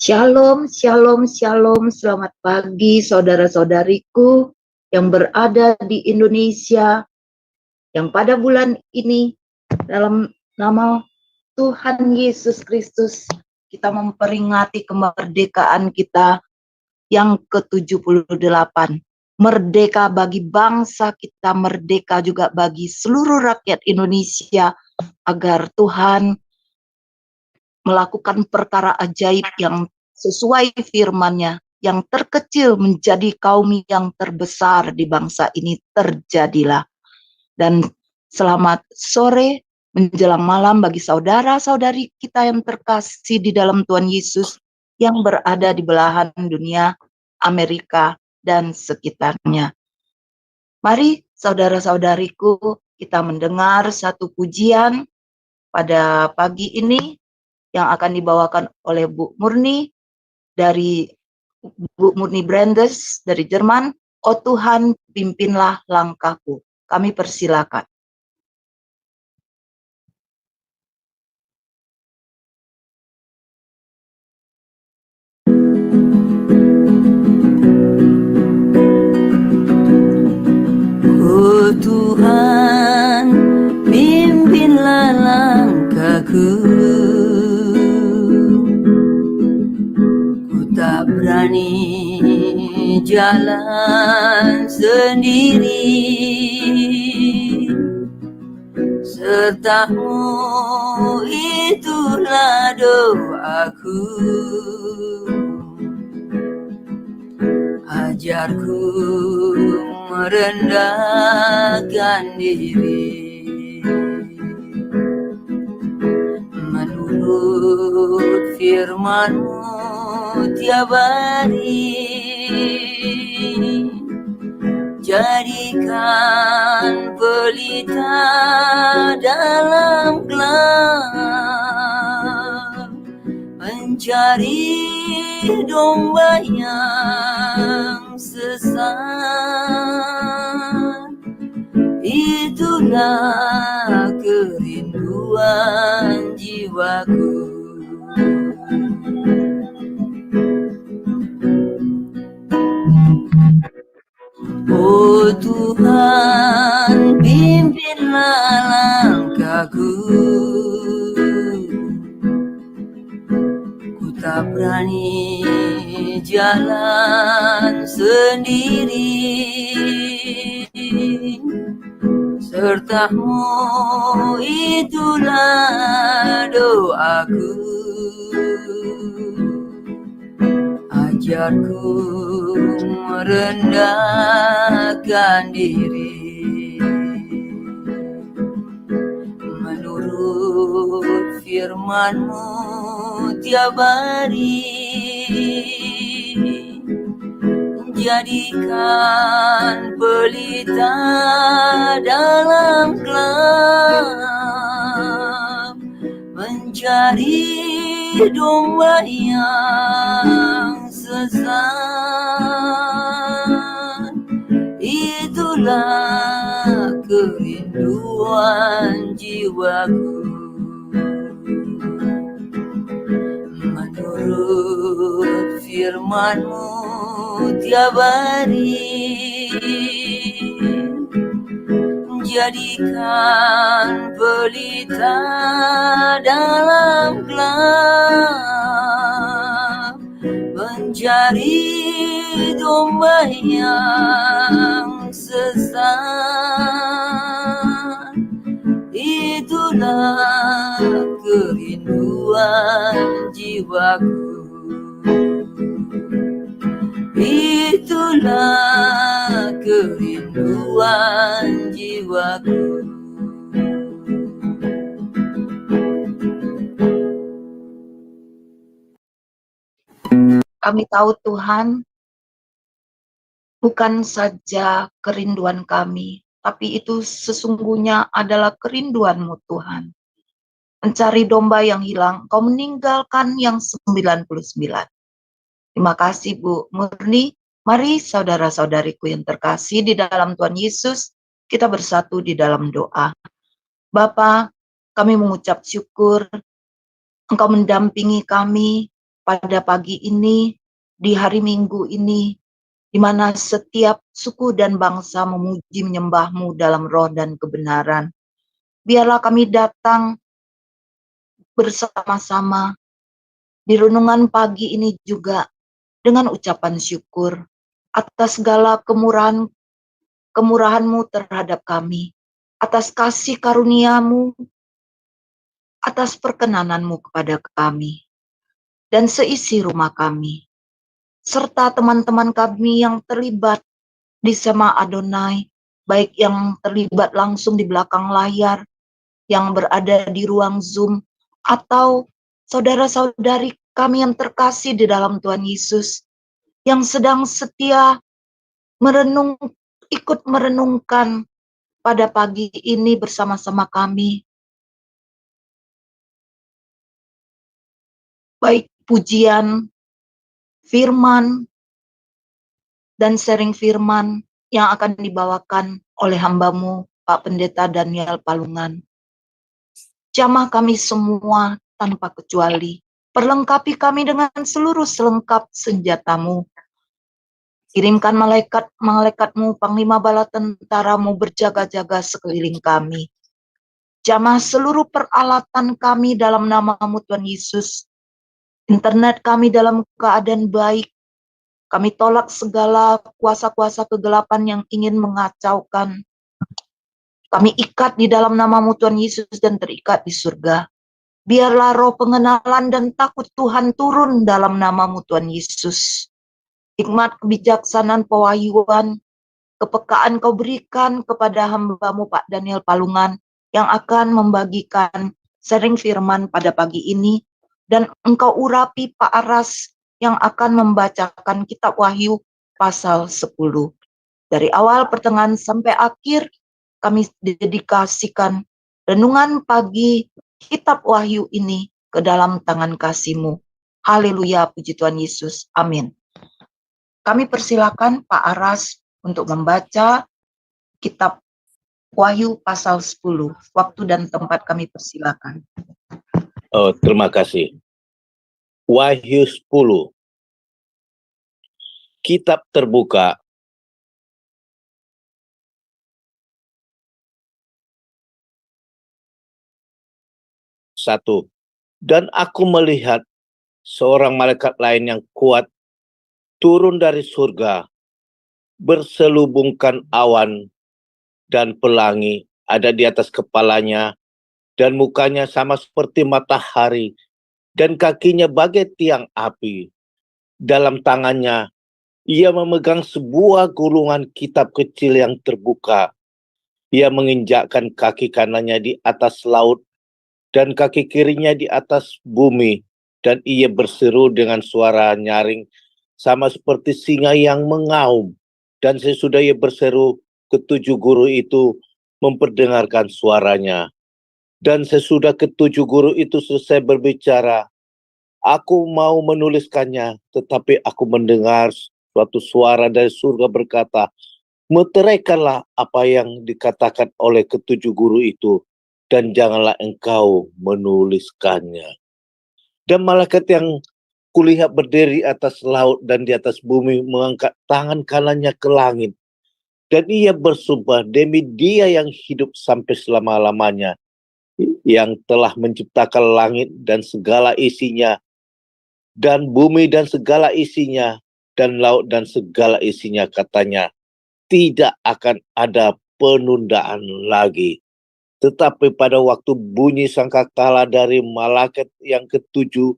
Shalom, shalom, shalom. Selamat pagi saudara-saudariku yang berada di Indonesia, yang pada bulan ini dalam nama Tuhan Yesus Kristus kita memperingati kemerdekaan kita yang ke-78. Merdeka bagi bangsa kita, merdeka juga bagi seluruh rakyat Indonesia, agar Tuhan melakukan perkara ajaib yang sesuai firman-Nya, yang terkecil menjadi kaum yang terbesar di bangsa ini terjadilah. Dan selamat sore menjelang malam bagi saudara-saudari kita yang terkasih di dalam Tuhan Yesus yang berada di belahan dunia Amerika dan sekitarnya. Mari saudara-saudariku, kita mendengar satu pujian pada pagi ini yang akan dibawakan oleh Bu Murni Brandes dari Jerman. Oh Tuhan, pimpinlah langkahku. Kami persilakan. Oh Tuhan, pimpinlah langkahku. Ku tak berani jalan sendiri, serta-Mu itulah doaku. Ajarku merendahkan diri, menurut firman-Mu tiap hari. Jadikan pelita dalam gelap, mencari domba yang sesat. Itulah kerinduan jiwaku. Oh Tuhan, pimpinlah langkahku. Ku tak berani jalan sendiri, serta-Mu itulah doaku. Ajarku merendahkan diri, menurut firman-Mu tiap hari. Jadikan pelita dalam gelap, mencari domba yang sesat. Itulah kerinduan jiwaku. Menurut firman-Mu tiap hari, jadikan pelita dalam gelap, mencari domba yang sesat. Itulah kerinduan jiwaku. Itulah kerinduan jiwaku. Kami tahu Tuhan, bukan saja kerinduan kami, tapi itu sesungguhnya adalah kerinduan-Mu Tuhan. Mencari domba yang hilang, Kau meninggalkan yang 99. Terima kasih Bu Murni. Mari saudara-saudariku yang terkasih di dalam Tuhan Yesus, kita bersatu di dalam doa. Bapa, kami mengucap syukur Engkau mendampingi kami pada pagi ini, di hari Minggu ini, di mana setiap suku dan bangsa memuji menyembah-Mu dalam roh dan kebenaran. Biarlah kami datang bersama-sama di renungan pagi ini juga dengan ucapan syukur atas segala kemurahan-Mu terhadap kami, atas kasih karunia-Mu, atas perkenanan-Mu kepada kami, dan seisi rumah kami, serta teman-teman kami yang terlibat di Sema Adonai, baik yang terlibat langsung di belakang layar, yang berada di ruang Zoom, atau saudara-saudari kami yang terkasih di dalam Tuhan Yesus, yang sedang setia ikut merenungkan pada pagi ini bersama-sama kami, baik pujian, firman, dan sharing firman yang akan dibawakan oleh hamba-Mu, Pak Pendeta Daniel Palungan. Jamah kami semua tanpa kecuali, perlengkapi kami dengan seluruh selengkap senjata-Mu. Kirimkan malaikat-Mu, Panglima Bala Tentara-Mu berjaga-jaga sekeliling kami. Jamah seluruh peralatan kami dalam nama-Mu Tuhan Yesus. Internet kami dalam keadaan baik. Kami tolak segala kuasa-kuasa kegelapan yang ingin mengacaukan. Kami ikat di dalam nama-Mu Tuhan Yesus dan terikat di surga. Biarlah roh pengenalan dan takut Tuhan turun dalam nama-Mu Tuhan Yesus. Hikmat, kebijaksanaan, pewahyuan, kepekaan Kau berikan kepada hamba-Mu Pak Daniel Palungan yang akan membagikan sharing firman pada pagi ini. Dan Engkau urapi Pak Aras yang akan membacakan kitab Wahyu pasal 10. Dari awal, pertengahan, sampai akhir, kami dedikasikan renungan pagi kitab Wahyu ini ke dalam tangan kasih-Mu. Haleluya, puji Tuhan Yesus. Amin. Kami persilakan Pak Aras untuk membaca kitab Wahyu pasal 10. Waktu dan tempat kami persilakan. Oh, terima kasih. Wahyu 10. Kitab terbuka. Satu. Dan aku melihat seorang malaikat lain yang kuat turun dari surga, berselubungkan awan dan pelangi ada di atas kepalanya, dan mukanya sama seperti matahari, dan kakinya bagai tiang api. Dalam tangannya ia memegang sebuah gulungan kitab kecil yang terbuka. Ia menginjakkan kaki kanannya di atas laut dan kaki kirinya di atas bumi, dan ia berseru dengan suara nyaring sama seperti singa yang mengaum. Dan sesudah ia berseru, ketujuh guru itu memperdengarkan suaranya. Dan sesudah ketujuh guru itu selesai berbicara, aku mau menuliskannya, tetapi aku mendengar suatu suara dari surga berkata, meteraikanlah apa yang dikatakan oleh ketujuh guru itu, dan janganlah engkau menuliskannya. Dan malaikat yang kulihat berdiri atas laut dan di atas bumi mengangkat tangan kanannya ke langit. Dan ia bersumpah demi Dia yang hidup sampai selama-lamanya, yang telah menciptakan langit dan segala isinya, dan bumi dan segala isinya, dan laut dan segala isinya, katanya, tidak akan ada penundaan lagi. Tetapi pada waktu bunyi sangkakala dari malaikat yang ketujuh,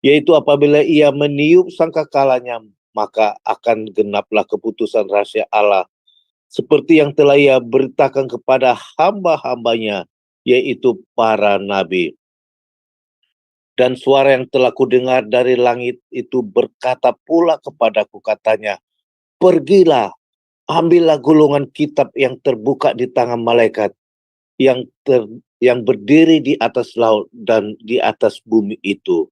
yaitu apabila ia meniup sangkakalanya, maka akan genaplah keputusan rahasia Allah, seperti yang telah ia beritakan kepada hamba-hambanya, yaitu para nabi. Dan suara yang telah kudengar dari langit itu berkata pula kepadaku, katanya, pergilah, ambillah gulungan kitab yang terbuka di tangan malaikat yang berdiri di atas laut dan di atas bumi itu.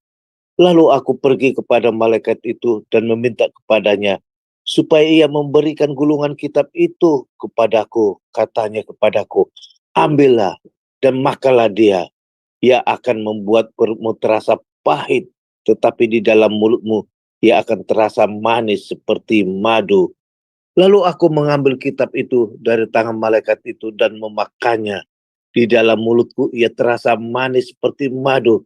Lalu aku pergi kepada malaikat itu dan meminta kepadanya supaya ia memberikan gulungan kitab itu kepadaku. Katanya kepadaku, ambillah dan makanlah dia. Ia akan membuat perutmu terasa pahit tetapi di dalam mulutmu ia akan terasa manis seperti madu. Lalu aku mengambil kitab itu dari tangan malaikat itu dan memakannya. Di dalam mulutku ia terasa manis seperti madu.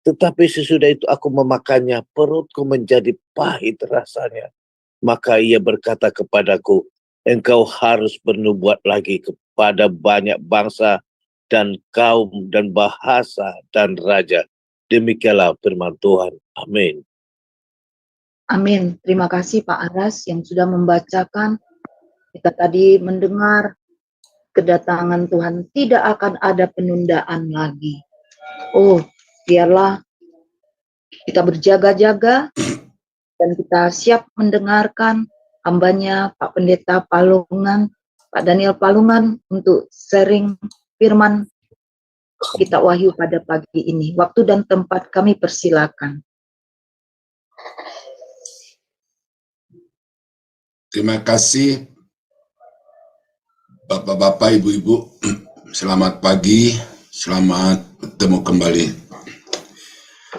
Tetapi sesudah itu aku memakannya, perutku menjadi pahit rasanya. Maka ia berkata kepadaku, engkau harus bernubuat lagi kepada banyak bangsa dan kaum dan bahasa dan raja. Demikianlah firman Tuhan. Amin. Amin. Terima kasih Pak Aras yang sudah membacakan. Kita tadi mendengar kedatangan Tuhan tidak akan ada penundaan lagi. Oh, biarlah kita berjaga-jaga dan kita siap mendengarkan hambanya Pak Pendeta Palungan, Pak Daniel Palungan untuk sharing firman kita Wahyu pada pagi ini. Waktu dan tempat kami persilakan. Terima kasih Bapak-bapak, Ibu-ibu. Selamat pagi, selamat bertemu kembali.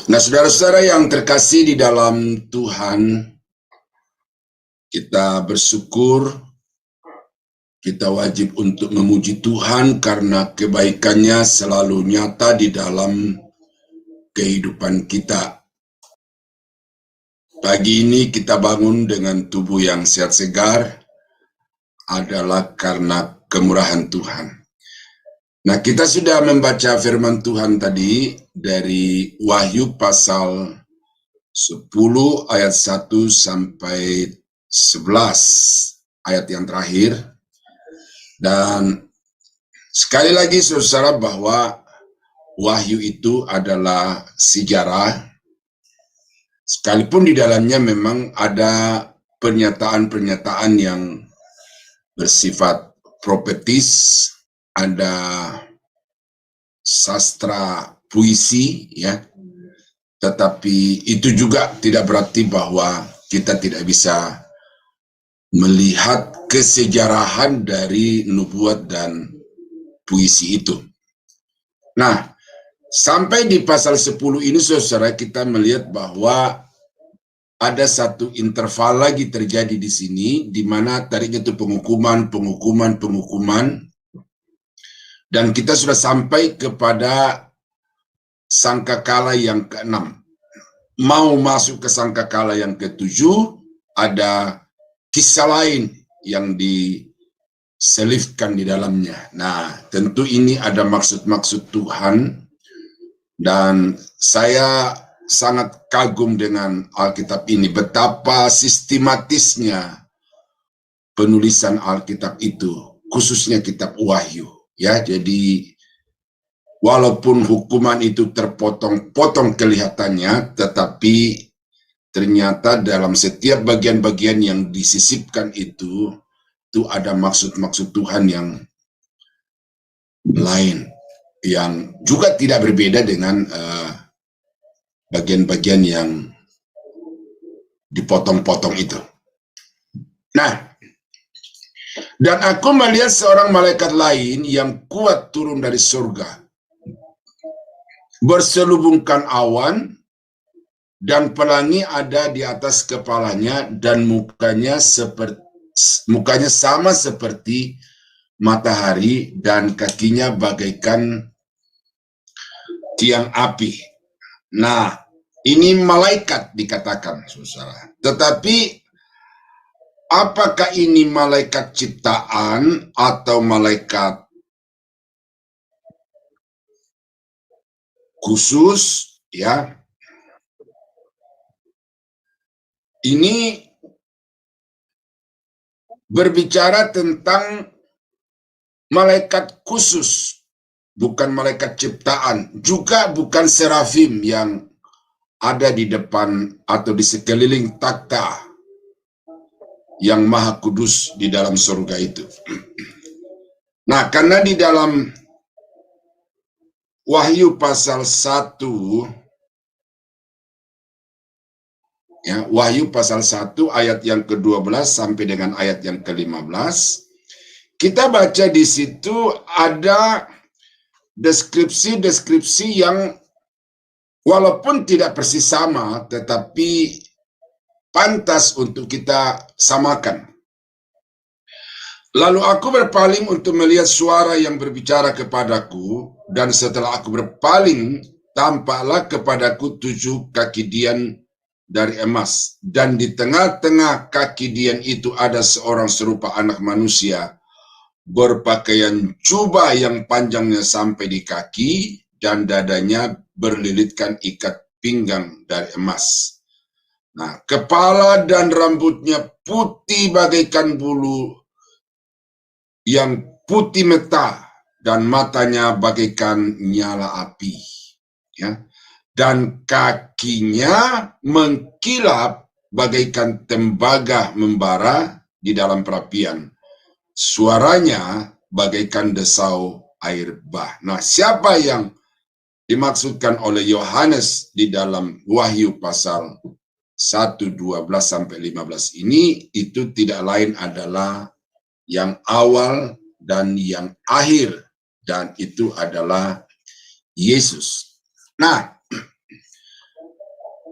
Nah, saudara-saudara yang terkasih di dalam Tuhan, kita bersyukur, kita wajib untuk memuji Tuhan karena kebaikannya selalu nyata di dalam kehidupan kita. Pagi ini kita bangun dengan tubuh yang sehat segar adalah karena kemurahan Tuhan. Nah, kita sudah membaca firman Tuhan tadi dari Wahyu pasal 10 ayat 1 sampai 11 ayat yang terakhir. Dan sekali lagi saudara bahwa Wahyu itu adalah sejarah. Sekalipun di dalamnya memang ada pernyataan-pernyataan yang bersifat profetis, ada sastra puisi, ya. Tetapi itu juga tidak berarti bahwa kita tidak bisa melihat kesejarahan dari nubuat dan puisi itu. Nah, sampai di pasal 10 ini saudara kita melihat bahwa ada satu interval lagi terjadi di sini, di mana tadinya itu penghukuman, dan kita sudah sampai kepada sangkakala yang ke-6. Mau masuk ke sangkakala yang ke-7, ada kisah lain yang diselipkan di dalamnya. Nah, tentu ini ada maksud-maksud Tuhan. Dan saya sangat kagum dengan Alkitab ini, betapa sistematisnya penulisan Alkitab itu, khususnya kitab Wahyu. Ya, jadi walaupun hukuman itu terpotong-potong kelihatannya, tetapi ternyata dalam setiap bagian-bagian yang disisipkan itu ada maksud-maksud Tuhan yang lain, yang juga tidak berbeda dengan bagian-bagian yang dipotong-potong itu. Nah, dan aku melihat seorang malaikat lain yang kuat turun dari surga, berselubungkan awan, dan pelangi ada di atas kepalanya, dan mukanya sama seperti matahari, dan kakinya bagaikan tiang api. Nah, ini malaikat dikatakan, saudara. Tetapi apakah ini malaikat ciptaan atau malaikat khusus, ya? Ini berbicara tentang malaikat khusus, bukan malaikat ciptaan, juga bukan serafim yang ada di depan atau di sekeliling takhta yang maha kudus di dalam surga itu. Nah, karena di dalam Wahyu pasal 1, ya, Wahyu pasal 1 ayat yang ke-12 sampai dengan ayat yang ke-15, kita baca di situ ada deskripsi-deskripsi yang walaupun tidak persis sama, tetapi pantas untuk kita samakan. Lalu aku berpaling untuk melihat suara yang berbicara kepadaku, dan setelah aku berpaling, tampaklah kepadaku 7 kaki dian dari emas, dan di tengah-tengah kaki dian itu ada seorang serupa anak manusia, berpakaian jubah yang panjangnya sampai di kaki, dan dadanya berlilitkan ikat pinggang dari emas. Nah, kepala dan rambutnya putih bagaikan bulu yang putih meta, dan matanya bagaikan nyala api. Ya. Dan kakinya mengkilap bagaikan tembaga membara di dalam perapian. Suaranya bagaikan desau air bah. Nah, siapa yang dimaksudkan oleh Yohanes di dalam Wahyu pasal 1, 12-15 ini, itu tidak lain adalah yang awal dan yang akhir, dan itu adalah Yesus. Nah,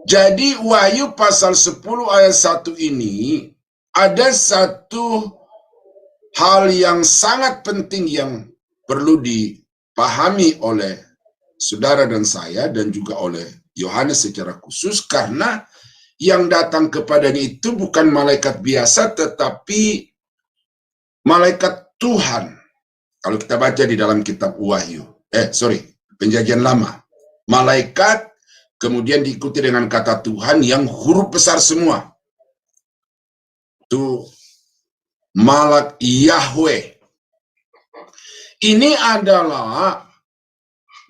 jadi Wahyu pasal 10 ayat 1 ini ada satu hal yang sangat penting yang perlu dipahami oleh saudara dan saya, dan juga oleh Yohanes secara khusus, karena yang datang kepadanya itu bukan malaikat biasa, tetapi malaikat Tuhan. Kalau kita baca di dalam kitab Wahyu, Perjanjian Lama, malaikat kemudian diikuti dengan kata Tuhan yang huruf besar semua. Itu Malak Yahweh. Ini adalah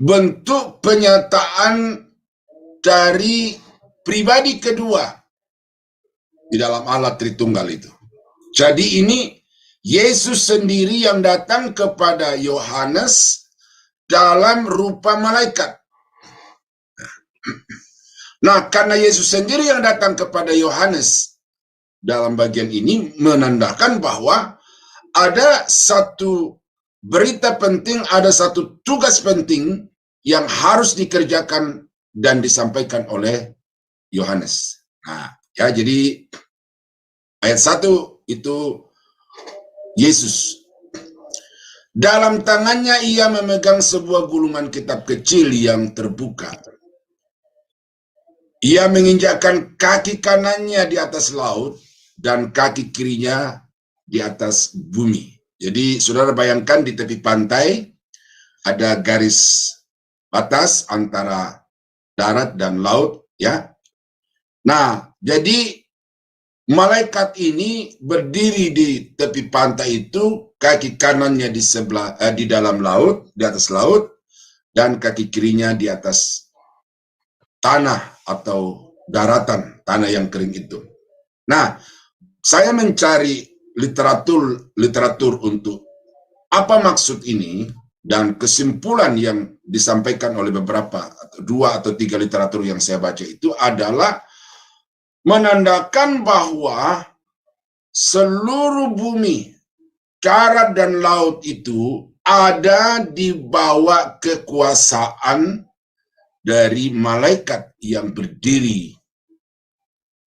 bentuk penyataan dari pribadi kedua di dalam Allah Tritunggal itu. Jadi ini Yesus sendiri yang datang kepada Yohanes dalam rupa malaikat. Nah, karena Yesus sendiri yang datang kepada Yohanes dalam bagian ini menandakan bahwa ada satu berita penting, ada satu tugas penting yang harus dikerjakan dan disampaikan oleh Yohanes. Nah, ya, jadi ayat 1 itu Yesus. Dalam tangannya ia memegang sebuah gulungan kitab kecil yang terbuka. Ia menginjakkan kaki kanannya di atas laut dan kaki kirinya di atas bumi. Jadi saudara bayangkan di tepi pantai ada garis batas antara darat dan laut, ya. Nah, jadi malaikat ini berdiri di tepi pantai itu, kaki kanannya di dalam laut, di atas laut, dan kaki kirinya di atas tanah atau daratan, tanah yang kering itu. Nah, saya mencari literatur untuk apa maksud ini, dan kesimpulan yang disampaikan oleh beberapa, 2 atau 3 literatur yang saya baca itu adalah menandakan bahwa seluruh bumi, darat dan laut itu ada di bawah kekuasaan dari malaikat yang berdiri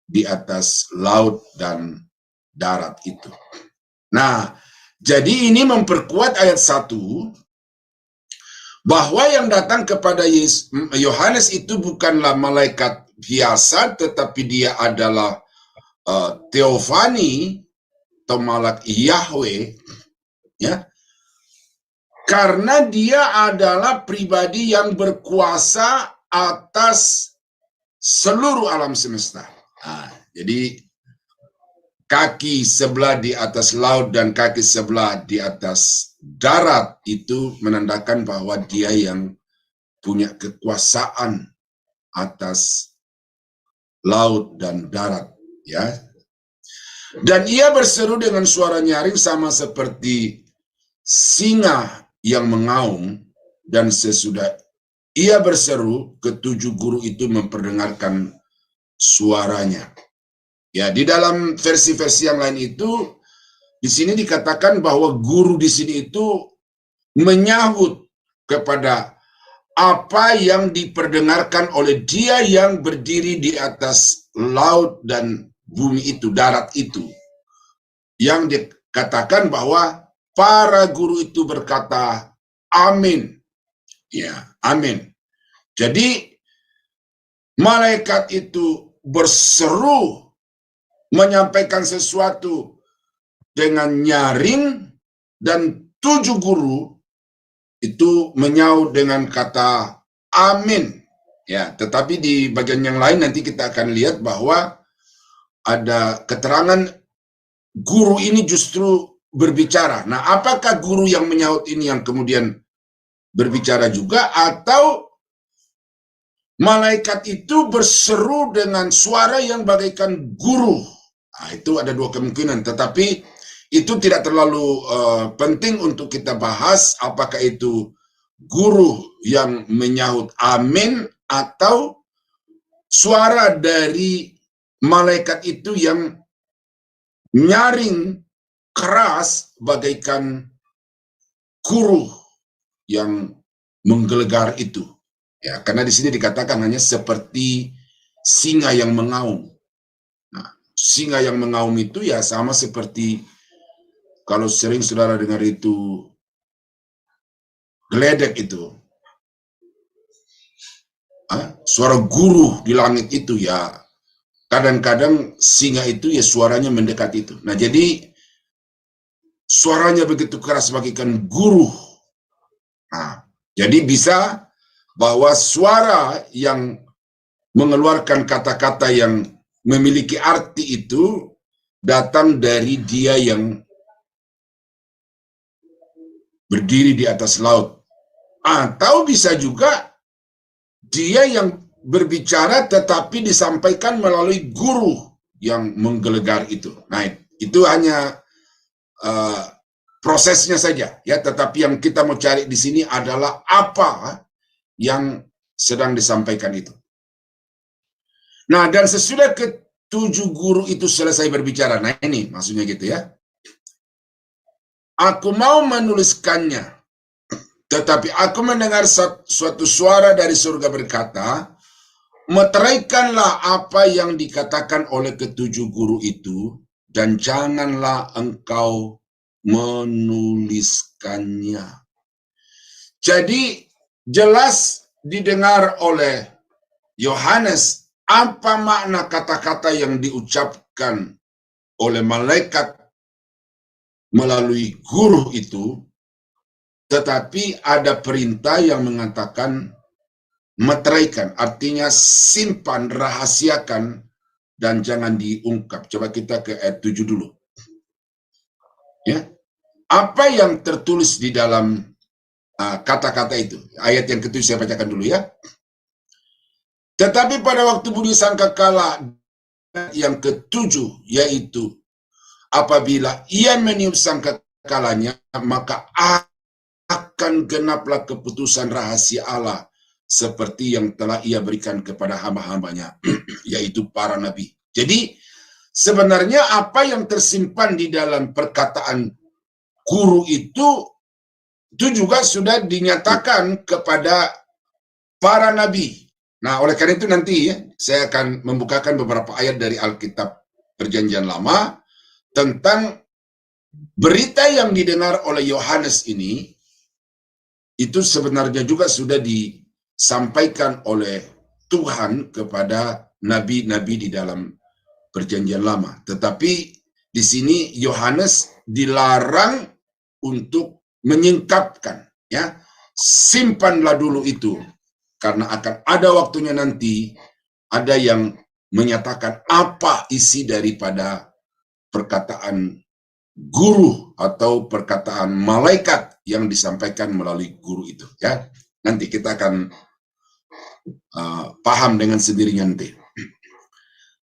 di atas laut dan darat itu. Nah, jadi ini memperkuat ayat 1 bahwa yang datang kepada Yohanes itu bukanlah malaikat biasa, tetapi dia adalah Teofani atau Malak Yahweh, ya, karena dia adalah pribadi yang berkuasa atas seluruh alam semesta. Nah, jadi kaki sebelah di atas laut dan kaki sebelah di atas darat itu menandakan bahwa dia yang punya kekuasaan atas laut dan darat, ya. Dan ia berseru dengan suara nyaring sama seperti singa yang mengaum, dan sesudah ia berseru, ke-7 guru itu memperdengarkan suaranya. Ya, di dalam versi-versi yang lain itu, di sini dikatakan bahwa guru di sini itu menyahut kepada apa yang diperdengarkan oleh Dia yang berdiri di atas laut dan bumi itu, darat itu, yang dikatakan bahwa para guru itu berkata, amin. Ya, amin. Jadi, malaikat itu berseru menyampaikan sesuatu dengan nyaring, dan 7 guru itu menyaut dengan kata amin. Ya, tetapi di bagian yang lain nanti kita akan lihat bahwa ada keterangan guru ini justru berbicara. Nah, apakah guru yang menyaut ini yang kemudian berbicara juga, atau malaikat itu berseru dengan suara yang bagaikan guru? Nah, itu ada 2 kemungkinan, tetapi itu tidak terlalu penting untuk kita bahas, apakah itu guru yang menyahut amin atau suara dari malaikat itu yang nyaring keras bagaikan guru yang menggelegar itu. Ya, karena di sini dikatakan hanya seperti singa yang mengaum. Nah, singa yang mengaum itu ya sama seperti kalau sering saudara dengar itu geledek itu, suara guru di langit itu ya, kadang-kadang singa itu ya suaranya mendekat itu. Nah, jadi suaranya begitu keras bagaikan guru. Nah, jadi bisa bahwa suara yang mengeluarkan kata-kata yang memiliki arti itu datang dari Dia yang berdiri di atas laut. Atau bisa juga Dia yang berbicara tetapi disampaikan melalui guru yang menggelegar itu. Nah, itu hanya prosesnya saja ya, tetapi yang kita mau cari di sini adalah apa yang sedang disampaikan itu. Nah, dan sesudah ke-7 guru itu selesai berbicara, nah ini maksudnya gitu ya. Aku mau menuliskannya, tetapi aku mendengar suatu suara dari surga berkata, meteraikanlah apa yang dikatakan oleh ke-7 guru itu, dan janganlah engkau menuliskannya. Jadi jelas didengar oleh Yohanes apa makna kata-kata yang diucapkan oleh malaikat melalui guru itu, tetapi ada perintah yang mengatakan meteraikan, artinya simpan, rahasiakan, dan jangan diungkap. Coba kita ke ayat 7 dulu. Ya, apa yang tertulis di dalam kata-kata itu? Ayat yang ke-7 saya bacakan dulu ya. Tetapi pada waktu bunyi sangkakala yang ke-7, yaitu apabila ia meniup sangkakalanya, maka akan genaplah keputusan rahasia Allah seperti yang telah ia berikan kepada hamba-hambanya, yaitu para nabi. Jadi sebenarnya apa yang tersimpan di dalam perkataan guru itu juga sudah dinyatakan kepada para nabi. Nah, oleh karena itu nanti ya, saya akan membukakan beberapa ayat dari Alkitab Perjanjian Lama tentang berita yang didengar oleh Yohanes ini, itu sebenarnya juga sudah disampaikan oleh Tuhan kepada nabi-nabi di dalam Perjanjian Lama. Tetapi di sini Yohanes dilarang untuk menyingkapkan, ya, simpanlah dulu itu, karena akan ada waktunya nanti ada yang menyatakan apa isi daripada perkataan guru atau perkataan malaikat yang disampaikan melalui guru itu, ya. Nanti kita akan paham dengan sendirinya nanti.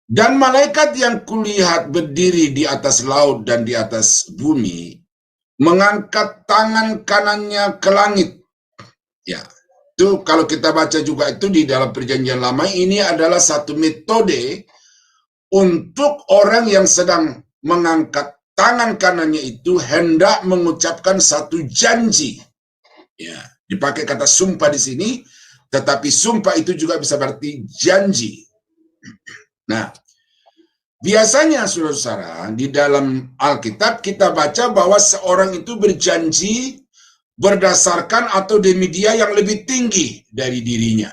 Dan malaikat yang kulihat berdiri di atas laut dan di atas bumi mengangkat tangan kanannya ke langit. Ya, itu kalau kita baca juga itu di dalam Perjanjian Lama, ini adalah satu metode untuk orang yang sedang mengangkat tangan kanannya itu hendak mengucapkan satu janji. Ya, dipakai kata sumpah di sini, Tetapi sumpah itu juga bisa berarti janji. Nah, biasanya saudara-saudara, di dalam Alkitab kita baca bahwa seorang itu berjanji berdasarkan atau demi dia yang lebih tinggi dari dirinya.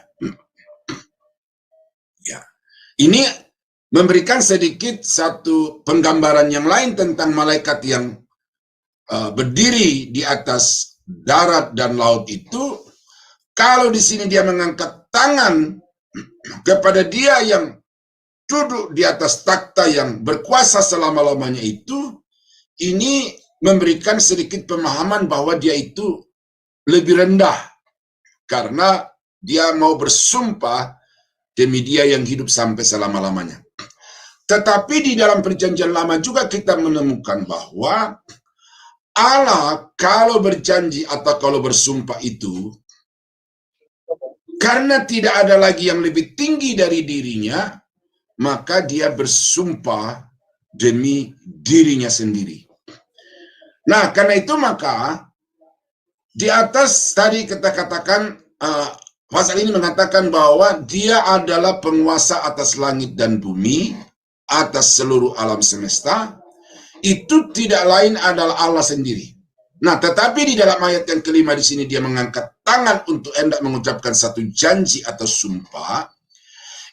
Ya. Ini memberikan sedikit satu penggambaran yang lain tentang malaikat yang berdiri di atas darat dan laut itu. Kalau di sini dia mengangkat tangan kepada dia yang duduk di atas takhta yang berkuasa selama-lamanya itu, ini memberikan sedikit pemahaman bahwa dia itu lebih rendah karena dia mau bersumpah demi dia yang hidup sampai selama-lamanya. Tetapi di dalam perjanjian lama juga kita menemukan bahwa Allah kalau berjanji atau kalau bersumpah itu, karena tidak ada lagi yang lebih tinggi dari dirinya, maka dia bersumpah demi dirinya sendiri. Nah, karena itu maka di atas tadi kita katakan, pasal ini mengatakan bahwa dia adalah penguasa atas langit dan bumi, atas seluruh alam semesta. Itu tidak lain adalah Allah sendiri. Nah, tetapi di dalam ayat yang kelima di sini dia mengangkat tangan untuk hendak mengucapkan satu janji atau sumpah.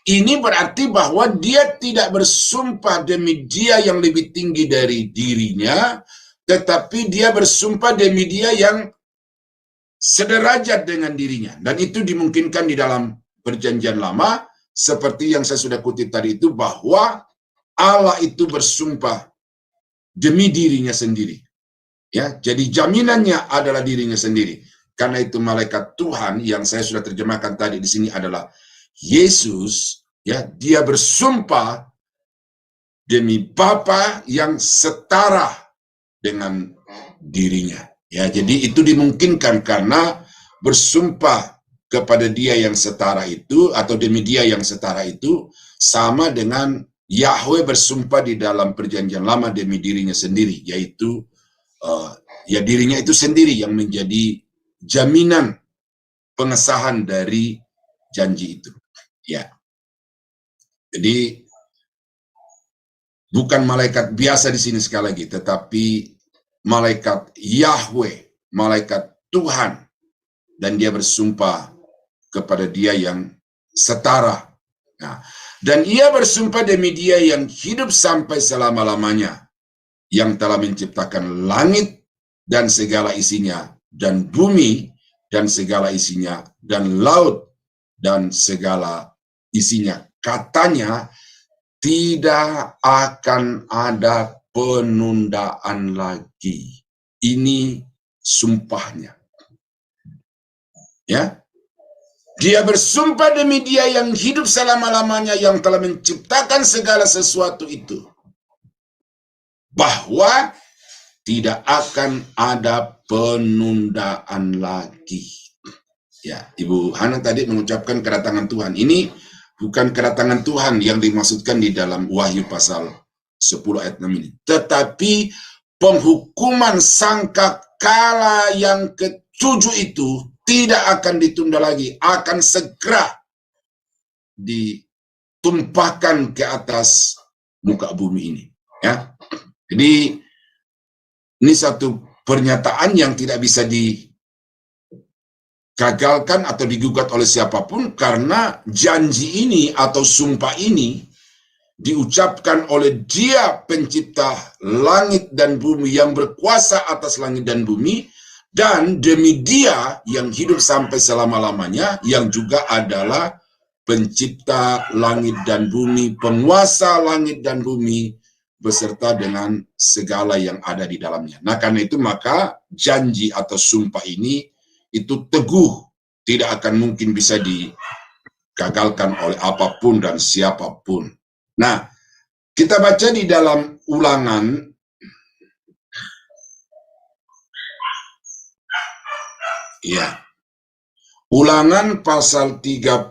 Ini berarti bahwa dia tidak bersumpah demi dia yang lebih tinggi dari dirinya, tetapi dia bersumpah demi dia yang sederajat dengan dirinya. Dan itu dimungkinkan di dalam perjanjian lama, seperti yang saya sudah kutip tadi itu, bahwa Allah itu bersumpah demi dirinya sendiri. Ya, jadi jaminannya adalah dirinya sendiri. Karena itu malaikat Tuhan yang saya sudah terjemahkan tadi di sini adalah Yesus, ya, dia bersumpah demi Bapa yang setara dengan dirinya. Ya, jadi itu dimungkinkan karena bersumpah kepada dia yang setara itu atau demi dia yang setara itu sama dengan Yahweh bersumpah di dalam perjanjian lama demi dirinya sendiri, yaitu ya dirinya itu sendiri yang menjadi jaminan pengesahan dari janji itu. Ya, jadi bukan malaikat biasa di sini sekali lagi, tetapi malaikat Yahweh, malaikat Tuhan, dan dia bersumpah kepada dia yang setara. Nah, dan ia bersumpah demi dia yang hidup sampai selama-lamanya, yang telah menciptakan langit dan segala isinya, dan bumi dan segala isinya, dan laut dan segala isinya. Katanya, tidak akan ada penundaan lagi. Ini sumpahnya. Ya, dia bersumpah demi dia yang hidup selama-lamanya, yang telah menciptakan segala sesuatu itu, bahwa tidak akan ada penundaan lagi. Ya, Ibu Hana tadi mengucapkan kedatangan Tuhan. Ini bukan kedatangan Tuhan yang dimaksudkan di dalam Wahyu pasal 10 ayat 6 ini. Tetapi penghukuman sangkakala yang ke-7 itu tidak akan ditunda lagi. Akan segera ditumpahkan ke atas muka bumi ini. Ya. Jadi ini satu pernyataan yang tidak bisa digagalkan atau digugat oleh siapapun, karena janji ini atau sumpah ini diucapkan oleh Dia pencipta langit dan bumi, yang berkuasa atas langit dan bumi, dan demi Dia yang hidup sampai selama-lamanya, yang juga adalah pencipta langit dan bumi, penguasa langit dan bumi, beserta dengan segala yang ada di dalamnya. Nah, karena itu maka janji atau sumpah ini itu teguh, tidak akan mungkin bisa digagalkan oleh apapun dan siapapun. Nah, kita baca di dalam Ulangan ya. Ulangan pasal 32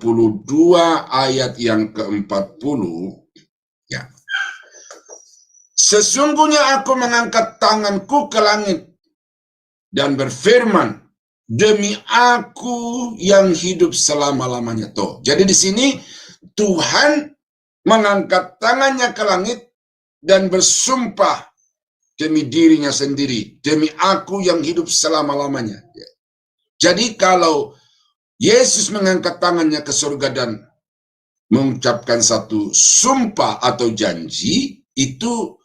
ayat yang ke-40 ya. Sesungguhnya aku mengangkat tanganku ke langit dan berfirman, demi aku yang hidup selama-lamanya. Tuh. Jadi di sini Tuhan mengangkat tangannya ke langit dan bersumpah demi dirinya sendiri, demi aku yang hidup selama-lamanya. Jadi kalau Yesus mengangkat tangannya ke surga dan mengucapkan satu sumpah atau janji, itu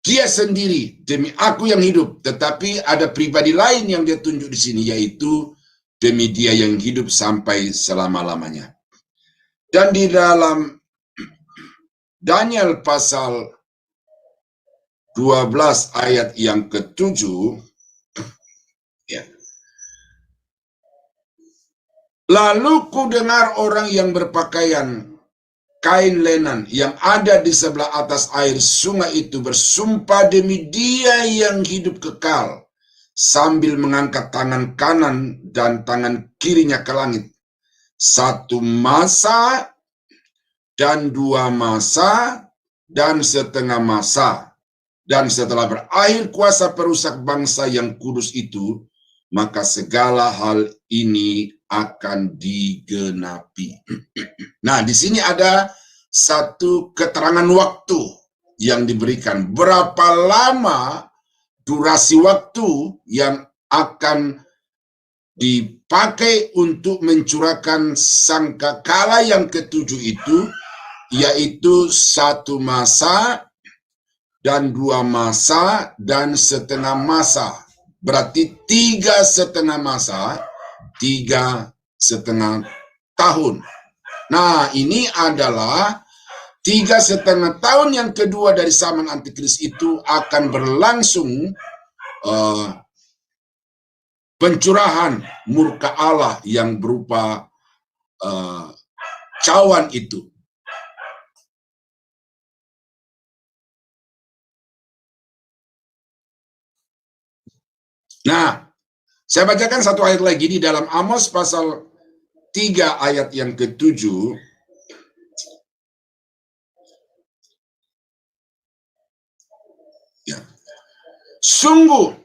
dia sendiri, demi aku yang hidup. Tetapi ada pribadi lain yang dia tunjuk di sini, yaitu demi dia yang hidup sampai selama-lamanya. Dan di dalam Daniel pasal 12 ayat yang ke-7, ya. Lalu ku dengar orang yang berpakaian kain lenan yang ada di sebelah atas air sungai itu bersumpah demi dia yang hidup kekal, sambil mengangkat tangan kanan dan tangan kirinya ke langit. 1 masa dan 2 masa dan setengah masa. Dan setelah berakhir kuasa perusak bangsa yang kudus itu, maka segala hal ini akan digenapi. Nah, di sini ada satu keterangan waktu yang diberikan. Berapa lama durasi waktu yang akan dipakai untuk mencurahkan sangkakala yang ke-7 itu, yaitu 1 masa dan 2 masa dan setengah masa. Berarti 3,5 masa, 3,5 tahun. Nah, ini adalah 3,5 tahun yang kedua dari zaman Antikris itu akan berlangsung pencurahan murka Allah yang berupa cawan itu. Nah, saya bacakan satu ayat lagi di dalam Amos pasal 3 ayat yang ke-7. Ya. Sungguh,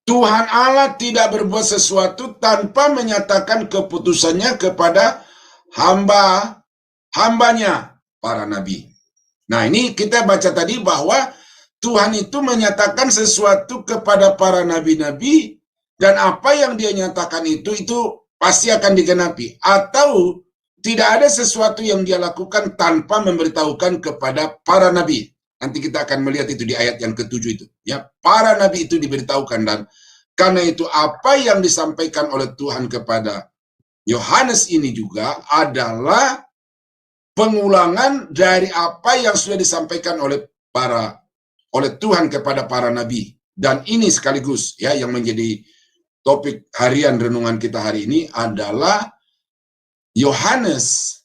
Tuhan Allah tidak berbuat sesuatu tanpa menyatakan keputusannya kepada hambanya, para nabi. Nah, ini kita baca tadi bahwa Tuhan itu menyatakan sesuatu kepada para nabi-nabi, dan apa yang dia nyatakan itu pasti akan digenapi. Atau tidak ada sesuatu yang dia lakukan tanpa memberitahukan kepada para nabi. Nanti kita akan melihat itu di ayat yang ke-7 itu. Ya, para nabi itu diberitahukan, dan karena itu apa yang disampaikan oleh Tuhan kepada Yohanes ini juga adalah pengulangan dari apa yang sudah disampaikan oleh Tuhan kepada para nabi. Dan ini sekaligus ya yang menjadi topik harian renungan kita hari ini adalah Yohanes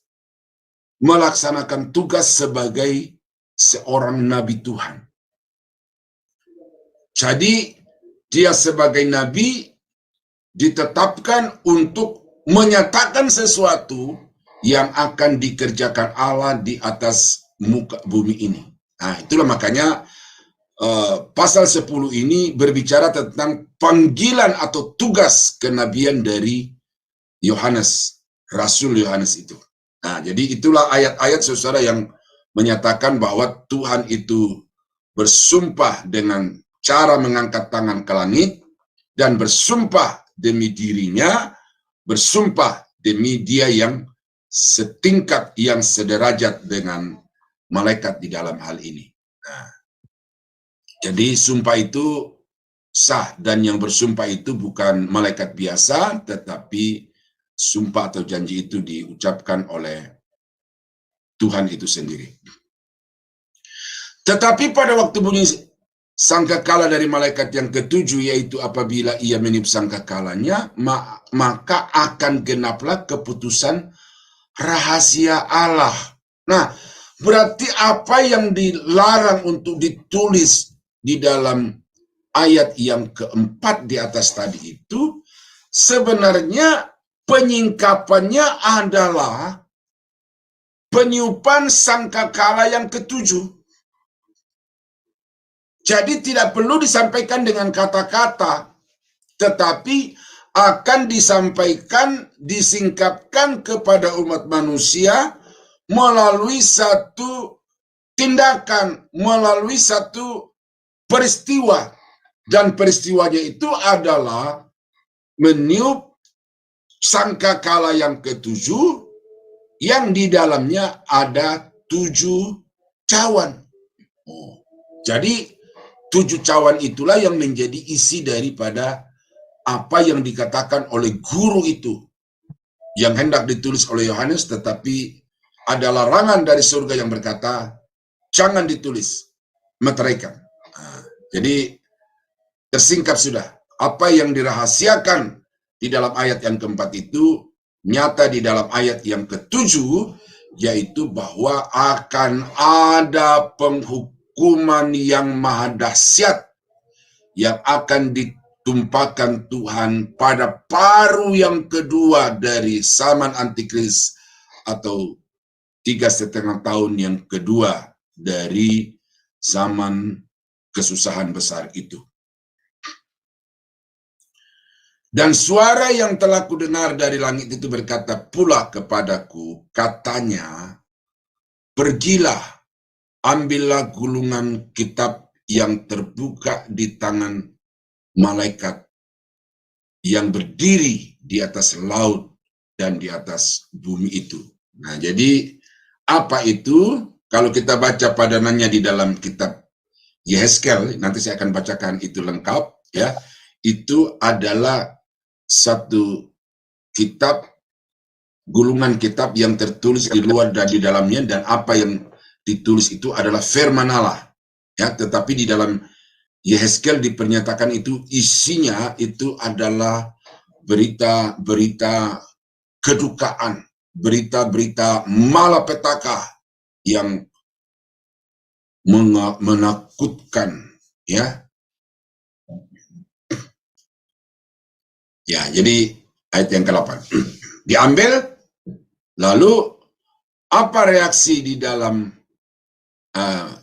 melaksanakan tugas sebagai seorang nabi Tuhan. Jadi dia sebagai nabi ditetapkan untuk menyatakan sesuatu yang akan dikerjakan Allah di atas muka bumi ini. Nah, itulah makanya pasal 10 ini berbicara tentang panggilan atau tugas kenabian dari Yohanes, Rasul Yohanes itu. Nah, jadi itulah ayat-ayat saudara yang menyatakan bahwa Tuhan itu bersumpah dengan cara mengangkat tangan ke langit, dan bersumpah demi dirinya, bersumpah demi dia yang setingkat, yang sederajat dengan malaikat di dalam hal ini. Nah, jadi sumpah itu sah, dan yang bersumpah itu bukan malaikat biasa, tetapi sumpah atau janji itu diucapkan oleh Tuhan itu sendiri. Tetapi pada waktu bunyi sangkakala dari malaikat yang ke-7, yaitu apabila ia meniup sangkakalanya, maka akan genaplah keputusan rahasia Allah. Nah, berarti apa yang dilarang untuk ditulis di dalam ayat yang ke-4 di atas tadi itu, sebenarnya penyingkapannya adalah peniupan sangkakala yang ke-7. Jadi tidak perlu disampaikan dengan kata-kata, tetapi akan disampaikan, disingkapkan kepada umat manusia melalui satu tindakan, melalui satu peristiwa. Dan peristiwanya itu adalah meniup sangkakala yang ketujuh, yang di dalamnya ada 7 cawan. Jadi 7 cawan itulah yang menjadi isi daripada apa yang dikatakan oleh guru itu, yang hendak ditulis oleh Yohanes, tetapi ada larangan dari surga yang berkata, jangan ditulis, meteraikan. Jadi tersingkap sudah. Apa yang dirahasiakan di dalam ayat yang keempat itu nyata di dalam ayat yang ketujuh, yaitu bahwa akan ada penghukuman yang maha dahsyat yang akan ditumpahkan Tuhan pada paru yang kedua dari zaman antikris, atau 3,5 tahun yang kedua dari zaman kesusahan besar itu. Dan suara yang telah kudengar dari langit itu berkata pula kepadaku, katanya, pergilah, ambillah gulungan kitab yang terbuka di tangan malaikat yang berdiri di atas laut dan di atas bumi itu. Nah, jadi apa itu? Kalau kita baca padanannya di dalam kitab Yehezkel, nanti saya akan bacakan itu lengkap, ya. Itu adalah satu kitab, gulungan kitab yang tertulis di luar dan di dalamnya, dan apa yang ditulis itu adalah firman Allah, ya. Tetapi di dalam Yehezkel dipernyatakan itu isinya itu adalah berita-berita kedukaan, berita-berita malapetaka yang menakutkan, ya. Ya, jadi ayat yang ke-8 diambil, lalu apa reaksi di dalam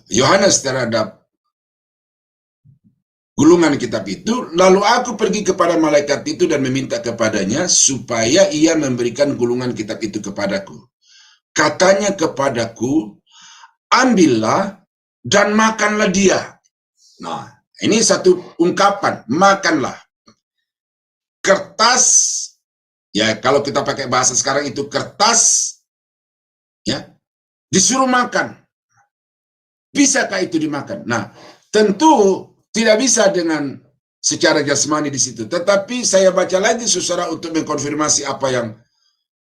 Yohanes terhadap gulungan kitab itu? Lalu aku pergi kepada malaikat itu dan meminta kepadanya supaya ia memberikan gulungan kitab itu kepadaku. Katanya kepadaku, ambillah dan makanlah dia. Nah, ini satu ungkapan, makanlah. Kertas, ya kalau kita pakai bahasa sekarang itu kertas, ya, disuruh makan. Bisakah itu dimakan? Nah, tentu tidak bisa dengan secara jasmani di situ. Tetapi saya baca lagi, saudara, untuk mengkonfirmasi apa yang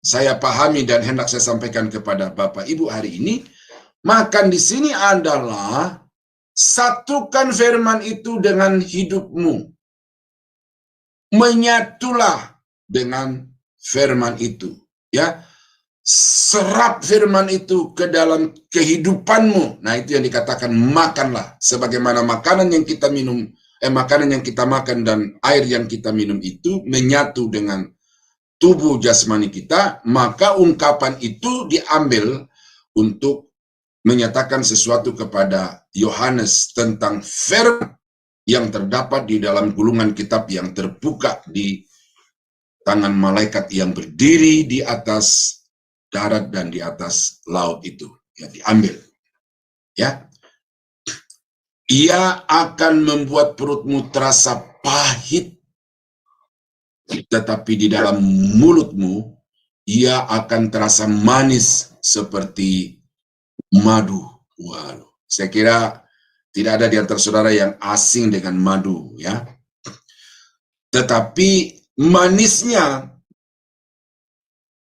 saya pahami dan hendak saya sampaikan kepada Bapak Ibu hari ini. Makan di sini adalah satukan firman itu dengan hidupmu. Menyatulah dengan firman itu, ya. Serap firman itu ke dalam kehidupanmu. Nah, itu yang dikatakan makanlah. Sebagaimana makanan yang kita minum, makanan yang kita makan dan air yang kita minum itu menyatu dengan tubuh jasmani kita, maka ungkapan itu diambil untuk menyatakan sesuatu kepada Yohanes tentang firman yang terdapat di dalam gulungan kitab yang terbuka di tangan malaikat yang berdiri di atas darat dan di atas laut itu. Ya, diambil. Ya. Ia akan membuat perutmu terasa pahit, tetapi di dalam mulutmu ia akan terasa manis seperti madu. Waduh, saya kira tidak ada di antara saudara yang asing dengan madu, ya. Tetapi manisnya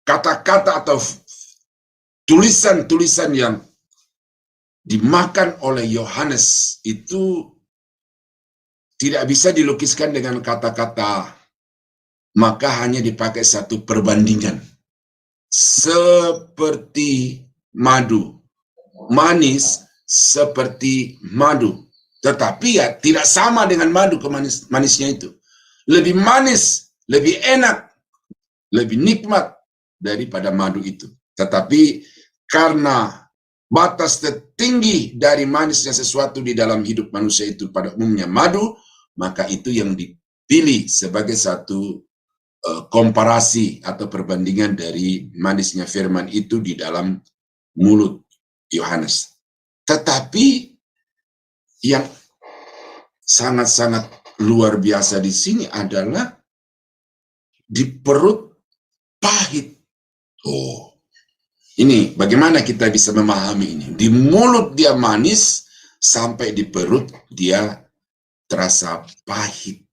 kata-kata atau tulisan-tulisan yang dimakan oleh Yohanes itu tidak bisa dilukiskan dengan kata-kata, maka hanya dipakai satu perbandingan. Seperti madu, manis seperti madu, tetapi ya tidak sama dengan madu manisnya itu. Lebih manis, lebih enak, lebih nikmat daripada madu itu. Tetapi karena batas tertinggi dari manisnya sesuatu di dalam hidup manusia itu pada umumnya madu, maka itu yang dipilih sebagai satu komparasi atau perbandingan dari manisnya firman itu di dalam mulut Yohanes. Tetapi yang sangat-sangat luar biasa di sini adalah di perut pahit. Oh, ini bagaimana kita bisa memahami ini? Di mulut dia manis, sampai di perut dia terasa pahit.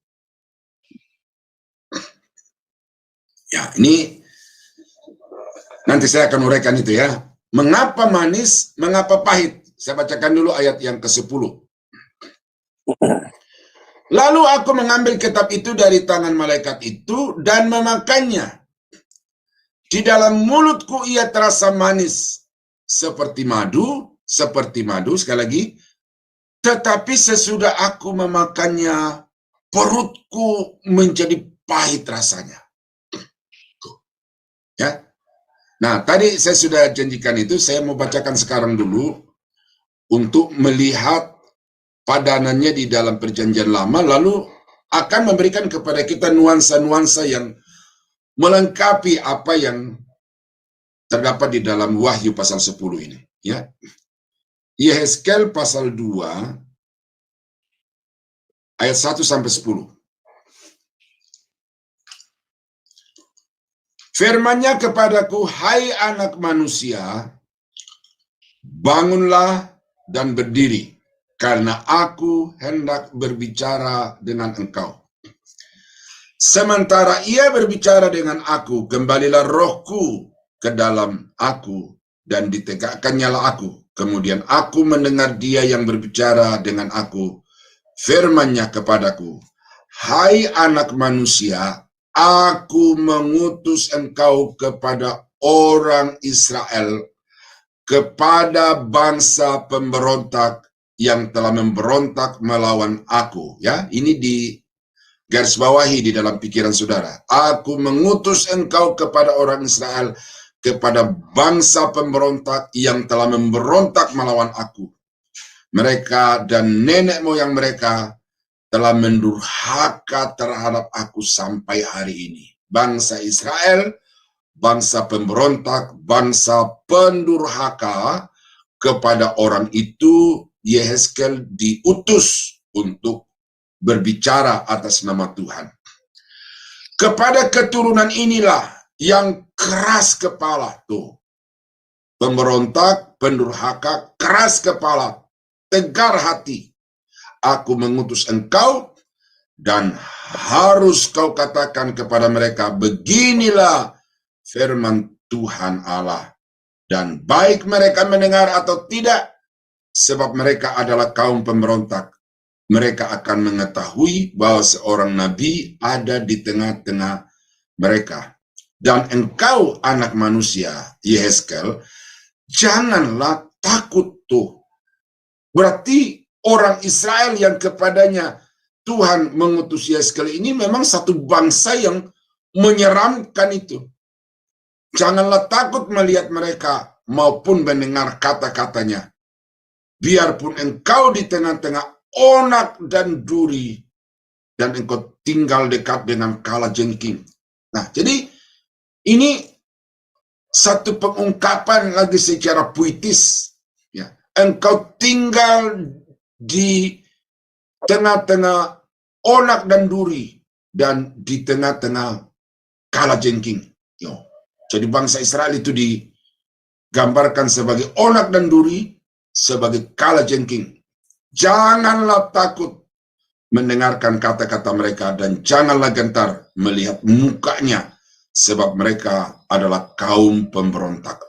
Ya, ini nanti saya akan uraikan itu ya. Mengapa manis, mengapa pahit? Saya bacakan dulu ayat yang ke-10. Lalu aku mengambil kitab itu dari tangan malaikat itu dan memakannya. Di dalam mulutku ia terasa manis seperti madu, sekali lagi. Tetapi sesudah aku memakannya, perutku menjadi pahit rasanya. Ya. Nah, tadi saya sudah janjikan itu, saya mau bacakan sekarang dulu untuk melihat padanannya di dalam perjanjian lama, lalu akan memberikan kepada kita nuansa-nuansa yang melengkapi apa yang terdapat di dalam Wahyu pasal 10 ini. Ya. Yehezkel pasal 2 ayat 1 sampai 10. Firman-Nya kepadaku, hai anak manusia, bangunlah dan berdiri, karena aku hendak berbicara dengan engkau. Sementara ia berbicara dengan aku, kembalilah rohku ke dalam aku, dan ditegakkannya aku. Kemudian aku mendengar dia yang berbicara dengan aku. Firman-Nya kepadaku, hai anak manusia, aku mengutus engkau kepada orang Israel, kepada bangsa pemberontak yang telah memberontak melawan aku. Ya, ini di garis bawahi di dalam pikiran saudara. Aku mengutus engkau kepada orang Israel, kepada bangsa pemberontak yang telah memberontak melawan aku. Mereka dan nenek moyang mereka telah mendurhaka terhadap aku sampai hari ini. Bangsa Israel, bangsa pemberontak, bangsa pendurhaka, kepada orang itu Yehezkel diutus untuk berbicara atas nama Tuhan. Kepada keturunan inilah yang keras kepala, tuh, pemberontak, pendurhaka, keras kepala, tegar hati. Aku mengutus engkau dan harus kau katakan kepada mereka, beginilah firman Tuhan Allah. Dan baik mereka mendengar atau tidak, sebab mereka adalah kaum pemberontak, mereka akan mengetahui bahwa seorang nabi ada di tengah-tengah mereka. Dan engkau anak manusia, Yehezkel, janganlah takut, tuh. Berarti orang Israel yang kepadanya Tuhan mengutus Yehezkel ini memang satu bangsa yang menyeramkan itu. Janganlah takut melihat mereka maupun mendengar kata-katanya. Biarpun engkau di tengah-tengah onak dan duri, dan engkau tinggal dekat dengan kalajengking. Nah, jadi ini satu pengungkapan lagi secara puitis. Ya. Engkau tinggal di tengah-tengah onak dan duri, dan di tengah-tengah kalajengking. Jadi bangsa Israel itu digambarkan sebagai onak dan duri, sebagai kalajengking. Janganlah takut mendengarkan kata-kata mereka, dan janganlah gentar melihat mukanya, sebab mereka adalah kaum pemberontak.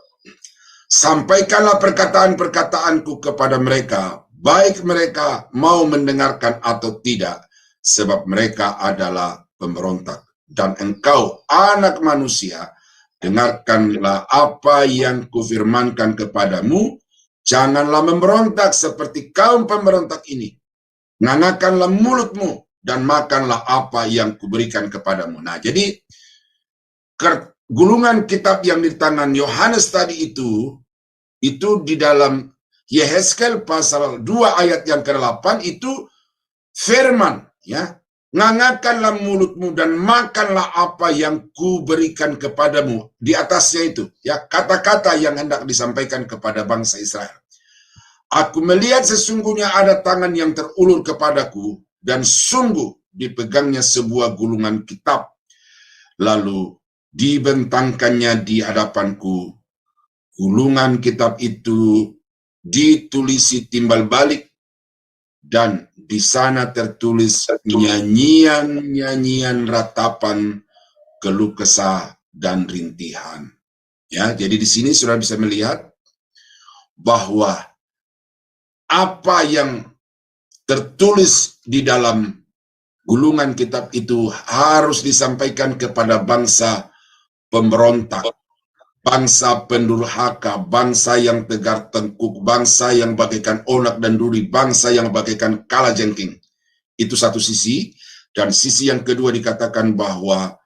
Sampaikanlah perkataan-perkataanku kepada mereka, baik mereka mau mendengarkan atau tidak, sebab mereka adalah pemberontak. Dan engkau, anak manusia, dengarkanlah apa yang kufirmankan kepadamu, janganlah memberontak seperti kaum pemberontak ini. Nganakanlah mulutmu dan makanlah apa yang kuberikan kepadamu. Nah, jadi gulungan kitab yang di tangan Yohanes tadi itu di dalam Yehezkel pasal 2 ayat yang ke-8 itu firman, ya. ngangatkanlah mulutmu dan makanlah apa yang kuberikan kepadamu. Di atasnya itu, ya, kata-kata yang hendak disampaikan kepada bangsa Israel. Aku melihat sesungguhnya ada tangan yang terulur kepadaku, dan sungguh dipegangnya sebuah gulungan kitab. Lalu dibentangkannya di hadapanku. Gulungan kitab itu ditulisi timbal balik, dan di sana tertulis nyanyian-nyanyian ratapan, keluh kesah dan rintihan. Ya, jadi di sini sudah bisa melihat bahwa apa yang tertulis di dalam gulungan kitab itu harus disampaikan kepada bangsa pemberontak, bangsa pendurhaka, bangsa yang tegar tengkuk, bangsa yang bagaikan onak dan duri, bangsa yang bagaikan kalajengking. Itu satu sisi. Dan sisi yang kedua dikatakan bahwa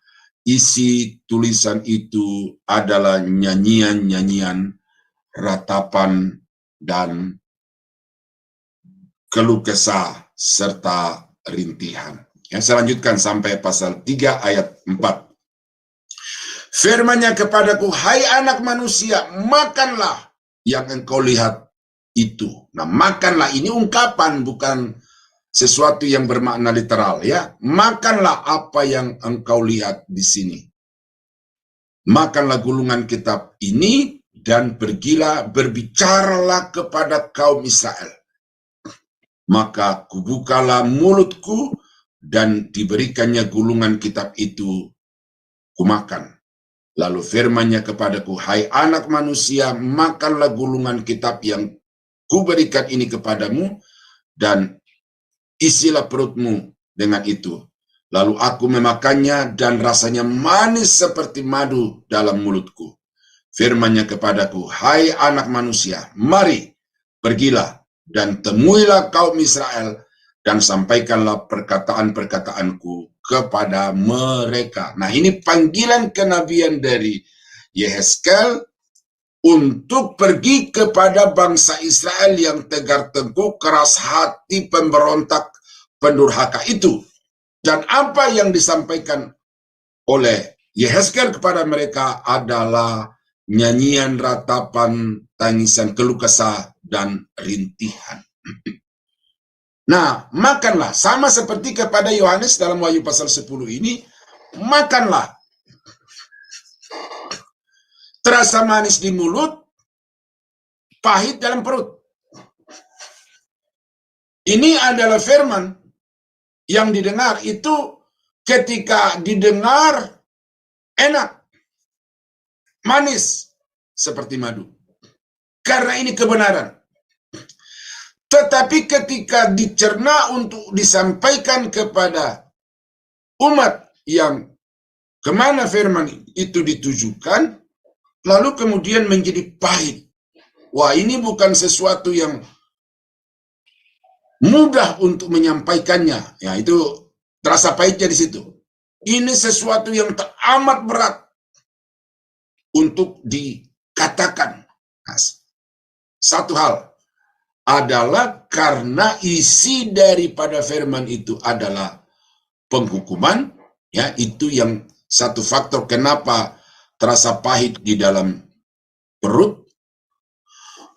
isi tulisan itu adalah nyanyian-nyanyian, ratapan, dan keluh kesah serta rintihan. Yang saya lanjutkan sampai pasal 3 ayat 4. Firman-Nya kepadaku, hai anak manusia, makanlah yang engkau lihat itu. Nah, makanlah ini ungkapan, bukan sesuatu yang bermakna literal, ya. Makanlah apa yang engkau lihat di sini. Makanlah gulungan kitab ini dan pergilah berbicaralah kepada kaum Israel. Maka kubukalah mulutku dan diberikannya gulungan kitab itu kumakan. Lalu firman-Nya kepadaku, hai anak manusia, makanlah gulungan kitab yang kuberikan ini kepadamu, dan isilah perutmu dengan itu. Lalu aku memakannya, dan rasanya manis seperti madu dalam mulutku. Firman-Nya kepadaku, hai anak manusia, mari, pergilah, dan temuilah kaum Israel, dan sampaikanlah perkataan-perkataanku kepada mereka. Nah, ini panggilan kenabian dari Yehezkel untuk pergi kepada bangsa Israel yang tegar tengkuk, keras hati, pemberontak, pendurhaka itu. Dan apa yang disampaikan oleh Yehezkel kepada mereka adalah nyanyian, ratapan, tangisan, keluh kesah, dan rintihan. Nah, makanlah, sama seperti kepada Yohanes dalam Wahyu pasal 10 ini, makanlah. Terasa manis di mulut, pahit dalam perut. Ini adalah firman yang didengar itu ketika didengar enak, manis seperti madu. Karena ini kebenaran. Tetapi ketika dicerna untuk disampaikan kepada umat yang kemana firman itu ditujukan, lalu kemudian menjadi pahit. Wah, ini bukan sesuatu yang mudah untuk menyampaikannya. Ya, itu terasa pahitnya di situ. Ini sesuatu yang teramat berat untuk dikatakan. Nah, satu hal adalah karena isi daripada firman itu adalah penghukuman, ya, itu yang satu faktor kenapa terasa pahit di dalam perut.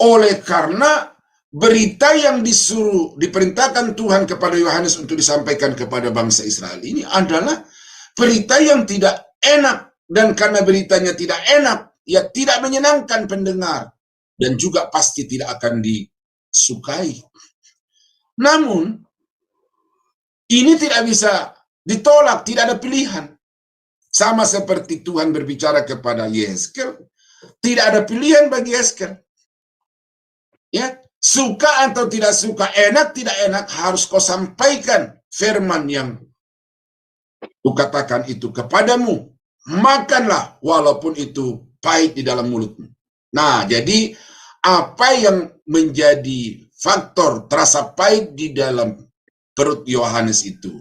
Oleh karena berita yang diperintahkan Tuhan kepada Yohanes untuk disampaikan kepada bangsa Israel ini adalah berita yang tidak enak, dan karena beritanya tidak enak, ya tidak menyenangkan pendengar, dan juga pasti tidak akan disukai. Namun, ini tidak bisa ditolak, tidak ada pilihan. Sama seperti Tuhan berbicara kepada Yehezkel, tidak ada pilihan bagi Yehezkel. Ya, suka atau tidak suka, enak tidak enak, harus kau sampaikan firman yang kukatakan itu kepadamu. Makanlah walaupun itu pahit di dalam mulutmu. Nah, jadi apa yang menjadi faktor terasa pahit di dalam perut Yohanes itu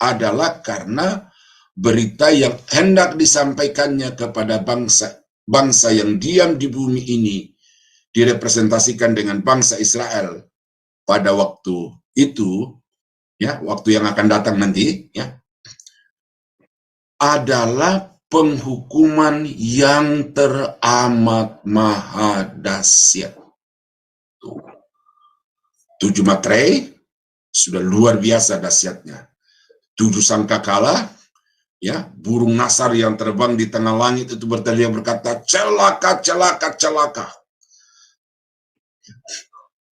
adalah karena berita yang hendak disampaikannya kepada bangsa yang diam di bumi ini direpresentasikan dengan bangsa Israel pada waktu itu, ya, waktu yang akan datang nanti, ya, adalah penghukuman yang teramat maha dahsyat. 7 materai sudah luar biasa dahsyatnya. 7 sangkakala, ya, burung nasar yang terbang di tengah langit itu berteriak berkata, celaka, celaka, celaka.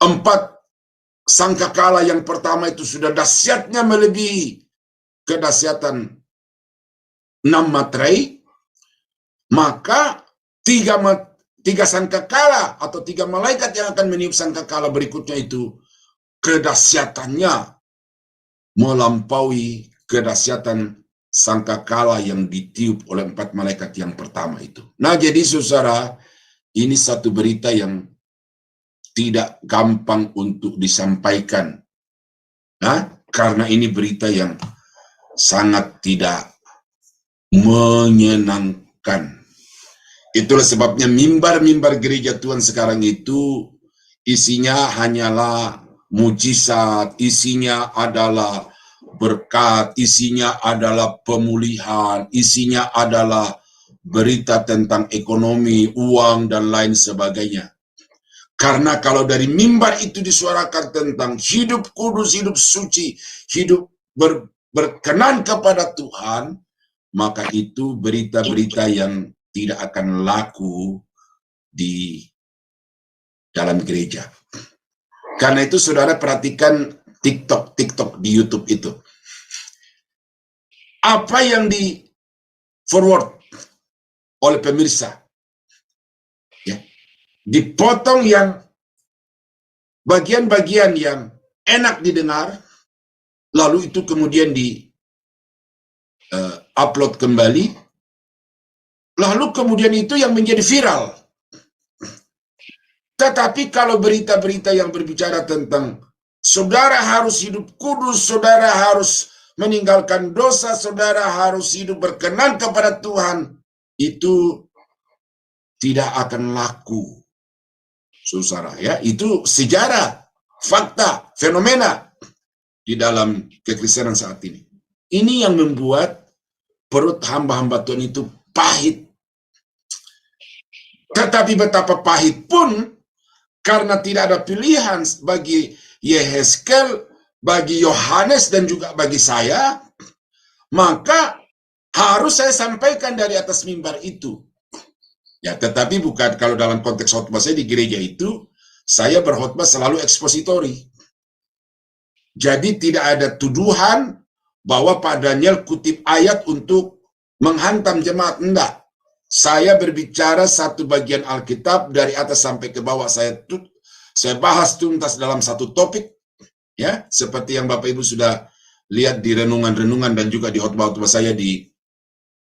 4 sangkakala yang pertama itu sudah dahsyatnya melebihi kedahsyatan 6 materai, maka 3 sangkakala atau 3 malaikat yang akan meniup sangkakala berikutnya itu kedahsyatannya melampaui kedahsyatan sangkakala yang ditiup oleh 4 malaikat yang pertama itu. Nah, jadi saudara, ini satu berita yang tidak gampang untuk disampaikan. Nah, karena ini berita yang sangat tidak menyenangkan. Itulah sebabnya mimbar-mimbar gereja Tuhan sekarang itu isinya hanyalah mujizat, isinya adalah berkat, isinya adalah pemulihan, isinya adalah berita tentang ekonomi, uang, dan lain sebagainya. Karena kalau dari mimbar itu disuarakan tentang hidup kudus, hidup suci, hidup berkenan kepada Tuhan, maka itu berita-berita yang tidak akan laku di dalam gereja. Karena itu saudara perhatikan TikTok di YouTube itu. Apa yang di forward oleh pemirsa, ya, dipotong yang bagian-bagian yang enak didengar, lalu itu kemudian di upload kembali, lalu kemudian itu yang menjadi viral. Tetapi kalau berita-berita yang berbicara tentang saudara harus hidup kudus, saudara harus meninggalkan dosa, saudara harus hidup berkenan kepada Tuhan, itu tidak akan laku, saudara, ya. Itu sejarah, fakta, fenomena di dalam kekristenan saat ini. Ini yang membuat perut hamba-hamba Tuhan itu pahit. Tetapi betapa pahit pun, karena tidak ada pilihan bagi Yehezkel, bagi Yohanes, dan juga bagi saya, maka harus saya sampaikan dari atas mimbar itu. Ya, tetapi bukan kalau dalam konteks khotbah saya di gereja itu, saya berkhotbah selalu ekspositori. Jadi tidak ada tuduhan bahwa Pak Daniel kutip ayat untuk menghantam jemaat, enggak. Saya berbicara satu bagian Alkitab dari atas sampai ke bawah, saya bahas tuntas dalam satu topik, ya, seperti yang Bapak Ibu sudah lihat di renungan-renungan dan juga di khotbah-khotbah saya di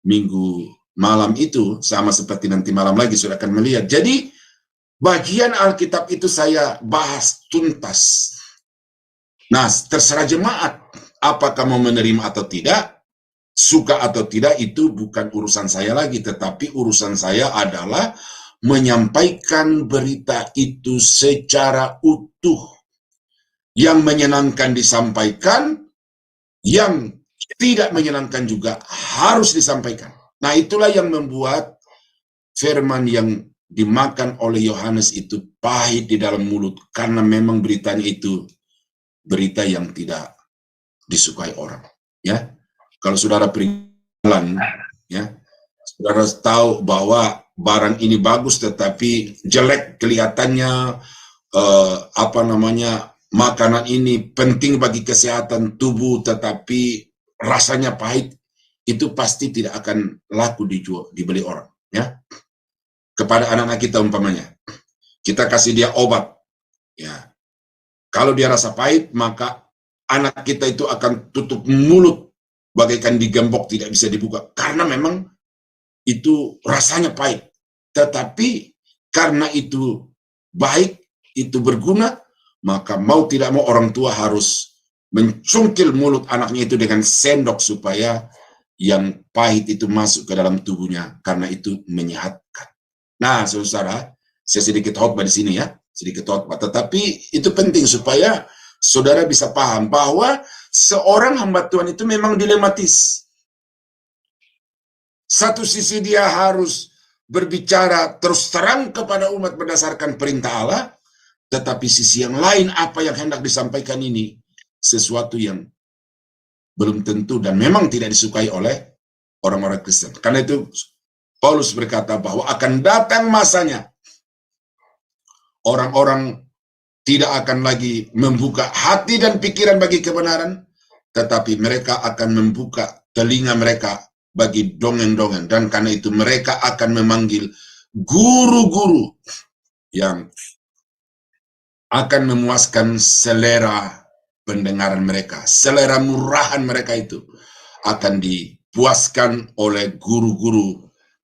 minggu malam itu, sama seperti nanti malam lagi sudah akan melihat. Jadi bagian Alkitab itu saya bahas tuntas. Nah, terserah jemaat apakah mau menerima atau tidak. Suka atau tidak itu bukan urusan saya lagi, tetapi urusan saya adalah menyampaikan berita itu secara utuh. Yang menyenangkan disampaikan, yang tidak menyenangkan juga harus disampaikan. Nah, itulah yang membuat firman yang dimakan oleh Yohanes itu pahit di dalam mulut, karena memang beritanya itu berita yang tidak disukai orang, ya. Kalau saudara perjalanan, ya, saudara tahu bahwa barang ini bagus tetapi jelek kelihatannya, makanan ini penting bagi kesehatan tubuh tetapi rasanya pahit, itu pasti tidak akan laku dibeli orang, ya. Kepada anak-anak kita umpamanya, kita kasih dia obat, ya. Kalau dia rasa pahit, maka anak kita itu akan tutup mulut bagaikan digembok, tidak bisa dibuka, karena memang itu rasanya pahit. Tetapi karena itu baik, itu berguna, maka mau tidak mau orang tua harus mencungkil mulut anaknya itu dengan sendok supaya yang pahit itu masuk ke dalam tubuhnya, karena itu menyehatkan. Nah, saudara, saya sedikit khotbah di sini, ya, sedikit khotbah, tetapi itu penting supaya saudara bisa paham bahwa seorang hamba Tuhan itu memang dilematis. Satu sisi dia harus berbicara terus terang kepada umat berdasarkan perintah Allah, tetapi sisi yang lain apa yang hendak disampaikan ini sesuatu yang belum tentu dan memang tidak disukai oleh orang-orang Kristen. Karena itu Paulus berkata bahwa akan datang masanya orang-orang tidak akan lagi membuka hati dan pikiran bagi kebenaran, tetapi mereka akan membuka telinga mereka bagi dongeng-dongeng, dan karena itu mereka akan memanggil guru-guru yang akan memuaskan selera pendengaran mereka. Selera murahan mereka itu akan dipuaskan oleh guru-guru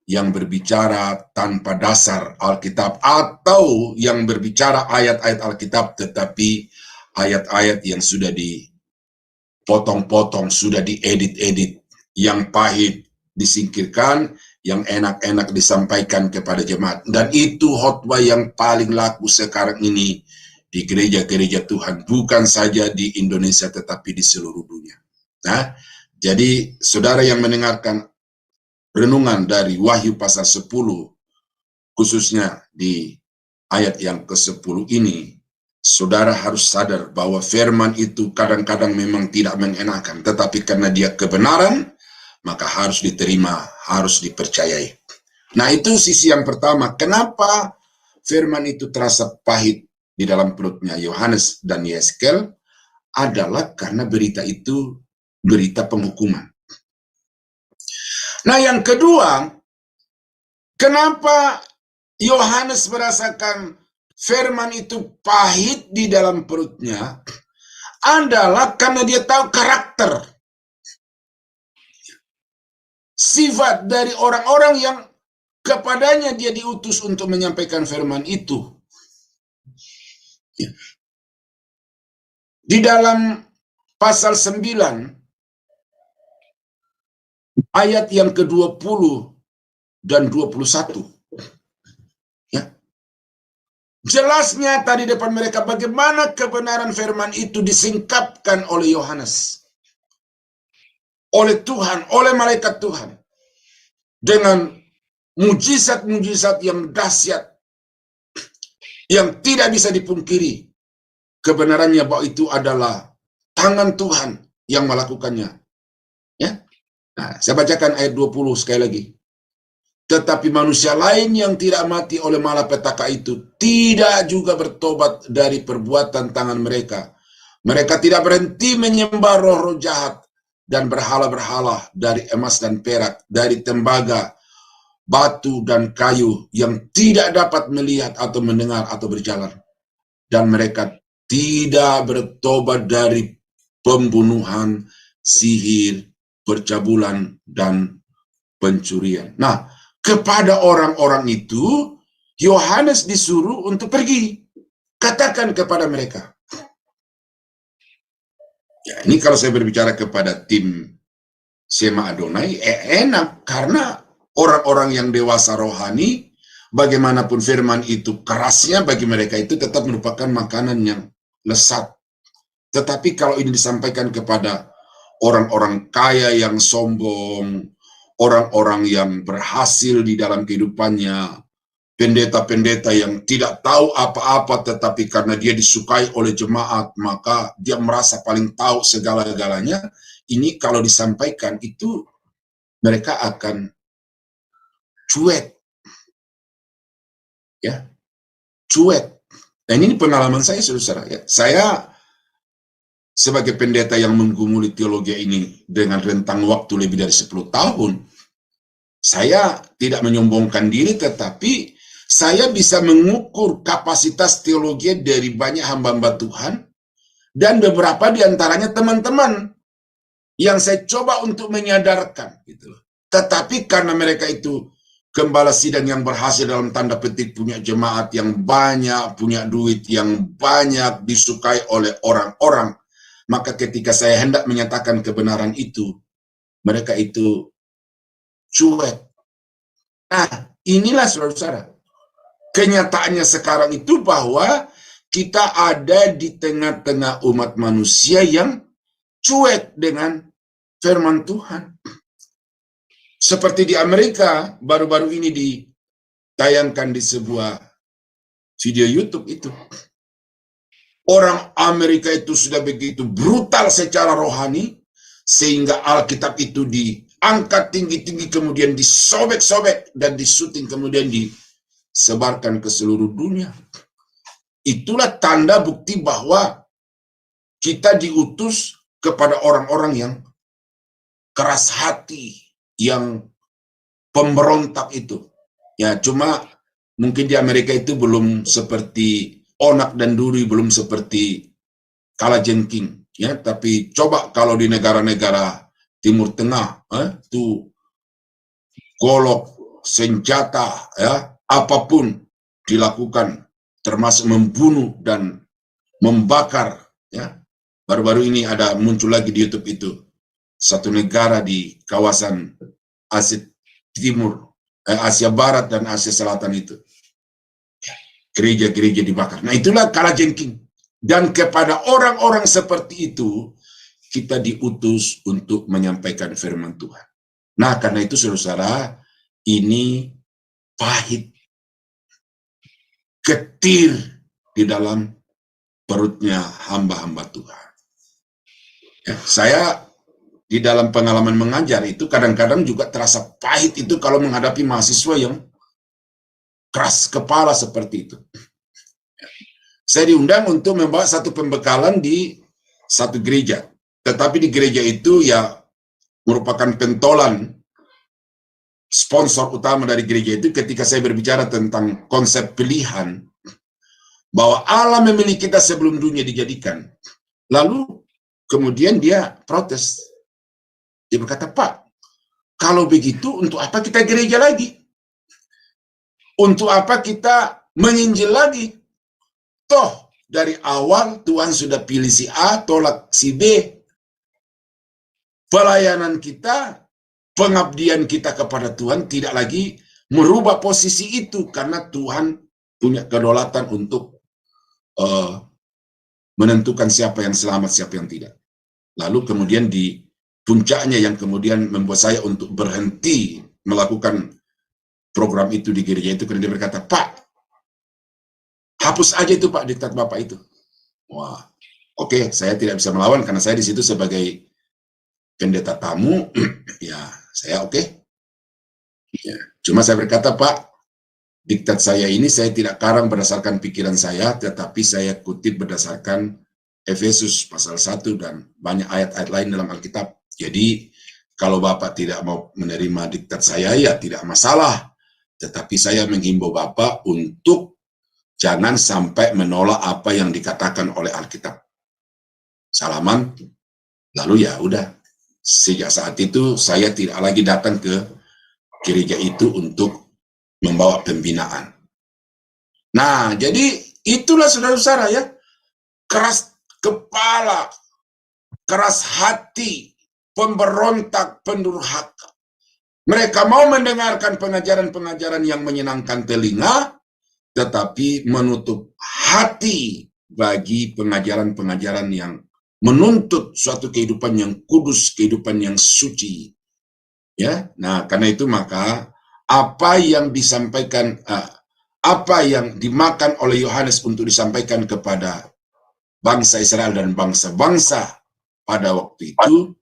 yang berbicara tanpa dasar Alkitab, atau yang berbicara ayat-ayat Alkitab tetapi ayat-ayat yang sudah dipotong-potong, sudah diedit-edit, yang pahit disingkirkan, yang enak-enak disampaikan kepada jemaat. Dan itu khotbah yang paling laku sekarang ini di gereja-gereja Tuhan, bukan saja di Indonesia tetapi di seluruh dunia. Nah, jadi saudara yang mendengarkan renungan dari Wahyu pasal 10, khususnya di ayat yang ke-10 ini, saudara harus sadar bahwa firman itu kadang-kadang memang tidak mengenakan, tetapi karena dia kebenaran, maka harus diterima, harus dipercayai. Nah, itu sisi yang pertama. Kenapa firman itu terasa pahit di dalam perutnya Yohanes dan Yeskel? Adalah karena berita itu berita penghukuman. Nah, yang kedua, kenapa Yohanes merasakan firman itu pahit di dalam perutnya? Adalah karena dia tahu karakter, sifat dari orang-orang yang kepadanya dia diutus untuk menyampaikan firman itu. Di dalam pasal 9, ayat yang ke-20 dan 21. Ya. Jelasnya tadi depan mereka bagaimana kebenaran firman itu disingkapkan oleh Yohanes, oleh Tuhan, oleh malaikat Tuhan, dengan mujizat-mujizat yang dahsyat, yang tidak bisa dipungkiri kebenarannya bahwa itu adalah tangan Tuhan yang melakukannya. Ya. Nah, saya bacakan ayat 20 sekali lagi. Tetapi manusia lain yang tidak mati oleh malapetaka itu tidak juga bertobat dari perbuatan tangan mereka. Mereka tidak berhenti menyembah roh-roh jahat dan berhala-berhala dari emas dan perak, dari tembaga, batu dan kayu yang tidak dapat melihat atau mendengar atau berjalan. Dan mereka tidak bertobat dari pembunuhan, sihir, percabulan, dan pencurian. Nah, kepada orang-orang itu, Yohanes disuruh untuk pergi. Katakan kepada mereka. Ya, ini kalau saya berbicara kepada tim Sema Adonai, enak. Karena orang-orang yang dewasa rohani, bagaimanapun firman itu kerasnya, bagi mereka itu tetap merupakan makanan yang lesat. Tetapi kalau ini disampaikan kepada orang-orang kaya yang sombong, orang-orang yang berhasil di dalam kehidupannya, pendeta-pendeta yang tidak tahu apa-apa, tetapi karena dia disukai oleh jemaat, maka dia merasa paling tahu segala-galanya. Ini kalau disampaikan itu, mereka akan cuek. Ya, cuek. Dan ini pengalaman saya, saudara. Ya. Saya sebagai pendeta yang menggumuli teologi ini dengan rentang waktu lebih dari 10 tahun, saya tidak menyombongkan diri, tetapi saya bisa mengukur kapasitas teologi dari banyak hamba-hamba Tuhan, dan beberapa di antaranya teman-teman yang saya coba untuk menyadarkan. Gitu. Tetapi karena mereka itu gembala sidang yang berhasil dalam tanda petik, punya jemaat yang banyak, punya duit yang banyak, disukai oleh orang-orang, maka ketika saya hendak menyatakan kebenaran itu, mereka itu cuek. Nah, inilah saudara-saudara. Kenyataannya sekarang itu bahwa kita ada di tengah-tengah umat manusia yang cuek dengan firman Tuhan. Seperti di Amerika, baru-baru ini ditayangkan di sebuah video YouTube itu. Orang Amerika itu sudah begitu brutal secara rohani, sehingga Alkitab itu diangkat tinggi-tinggi, kemudian disobek-sobek, dan disuting, kemudian disebarkan ke seluruh dunia. Itulah tanda bukti bahwa kita diutus kepada orang-orang yang keras hati, yang pemberontak itu. Ya, cuma mungkin di Amerika itu belum seperti Onak dan Duri, belum seperti Kalajengking, ya. Tapi coba kalau di negara-negara Timur Tengah, itu golok, senjata, ya, apapun dilakukan, termasuk membunuh dan membakar, ya. Baru-baru ini ada muncul lagi di YouTube itu satu negara di kawasan Asia Timur, Asia Barat dan Asia Selatan itu. Gereja-gereja dibakar. Nah, itulah Kalajengking. Dan kepada orang-orang seperti itu, kita diutus untuk menyampaikan firman Tuhan. Nah, karena itu saudara, ini pahit, getir di dalam perutnya hamba-hamba Tuhan. Ya, saya di dalam pengalaman mengajar itu kadang-kadang juga terasa pahit itu kalau menghadapi mahasiswa yang keras kepala seperti itu. Saya diundang untuk membawa satu pembekalan di satu gereja. Tetapi di gereja itu ya merupakan pentolan sponsor utama dari gereja itu ketika saya berbicara tentang konsep pilihan, bahwa Allah memilih kita sebelum dunia dijadikan. Lalu kemudian dia protes. Dia berkata, Pak, kalau begitu untuk apa kita gereja lagi? Untuk apa kita menginjil lagi? Toh dari awal Tuhan sudah pilih si A, tolak si B. Pelayanan kita, pengabdian kita kepada Tuhan tidak lagi merubah posisi itu, karena Tuhan punya kedaulatan untuk menentukan siapa yang selamat, siapa yang tidak. Lalu kemudian di puncaknya yang kemudian membuat saya untuk berhenti melakukan program itu di gereja itu, karena dia berkata, Pak, hapus aja itu Pak, diktat Bapak itu. Wah, oke, saya tidak bisa melawan karena saya di situ sebagai pendeta tamu. Ya, saya oke. Ya, cuma saya berkata, Pak, diktat saya ini saya tidak karang berdasarkan pikiran saya, tetapi saya kutip berdasarkan Efesus pasal 1 dan banyak ayat-ayat lain dalam Alkitab. Jadi, kalau Bapak tidak mau menerima diktat saya, ya tidak masalah. Tetapi saya menghimbau Bapak untuk jangan sampai menolak apa yang dikatakan oleh Alkitab. Salaman. Lalu ya udah. Sejak saat itu saya tidak lagi datang ke gereja itu untuk membawa pembinaan. Nah, jadi itulah saudara-saudara ya. Keras kepala, keras hati, pemberontak, pendurhaka. Mereka mau mendengarkan pengajaran-pengajaran yang menyenangkan telinga, tetapi menutup hati bagi pengajaran-pengajaran yang menuntut suatu kehidupan yang kudus, kehidupan yang suci. Ya, nah karena itu maka apa yang disampaikan, apa yang dimakan oleh Yohanes untuk disampaikan kepada bangsa Israel dan bangsa-bangsa pada waktu itu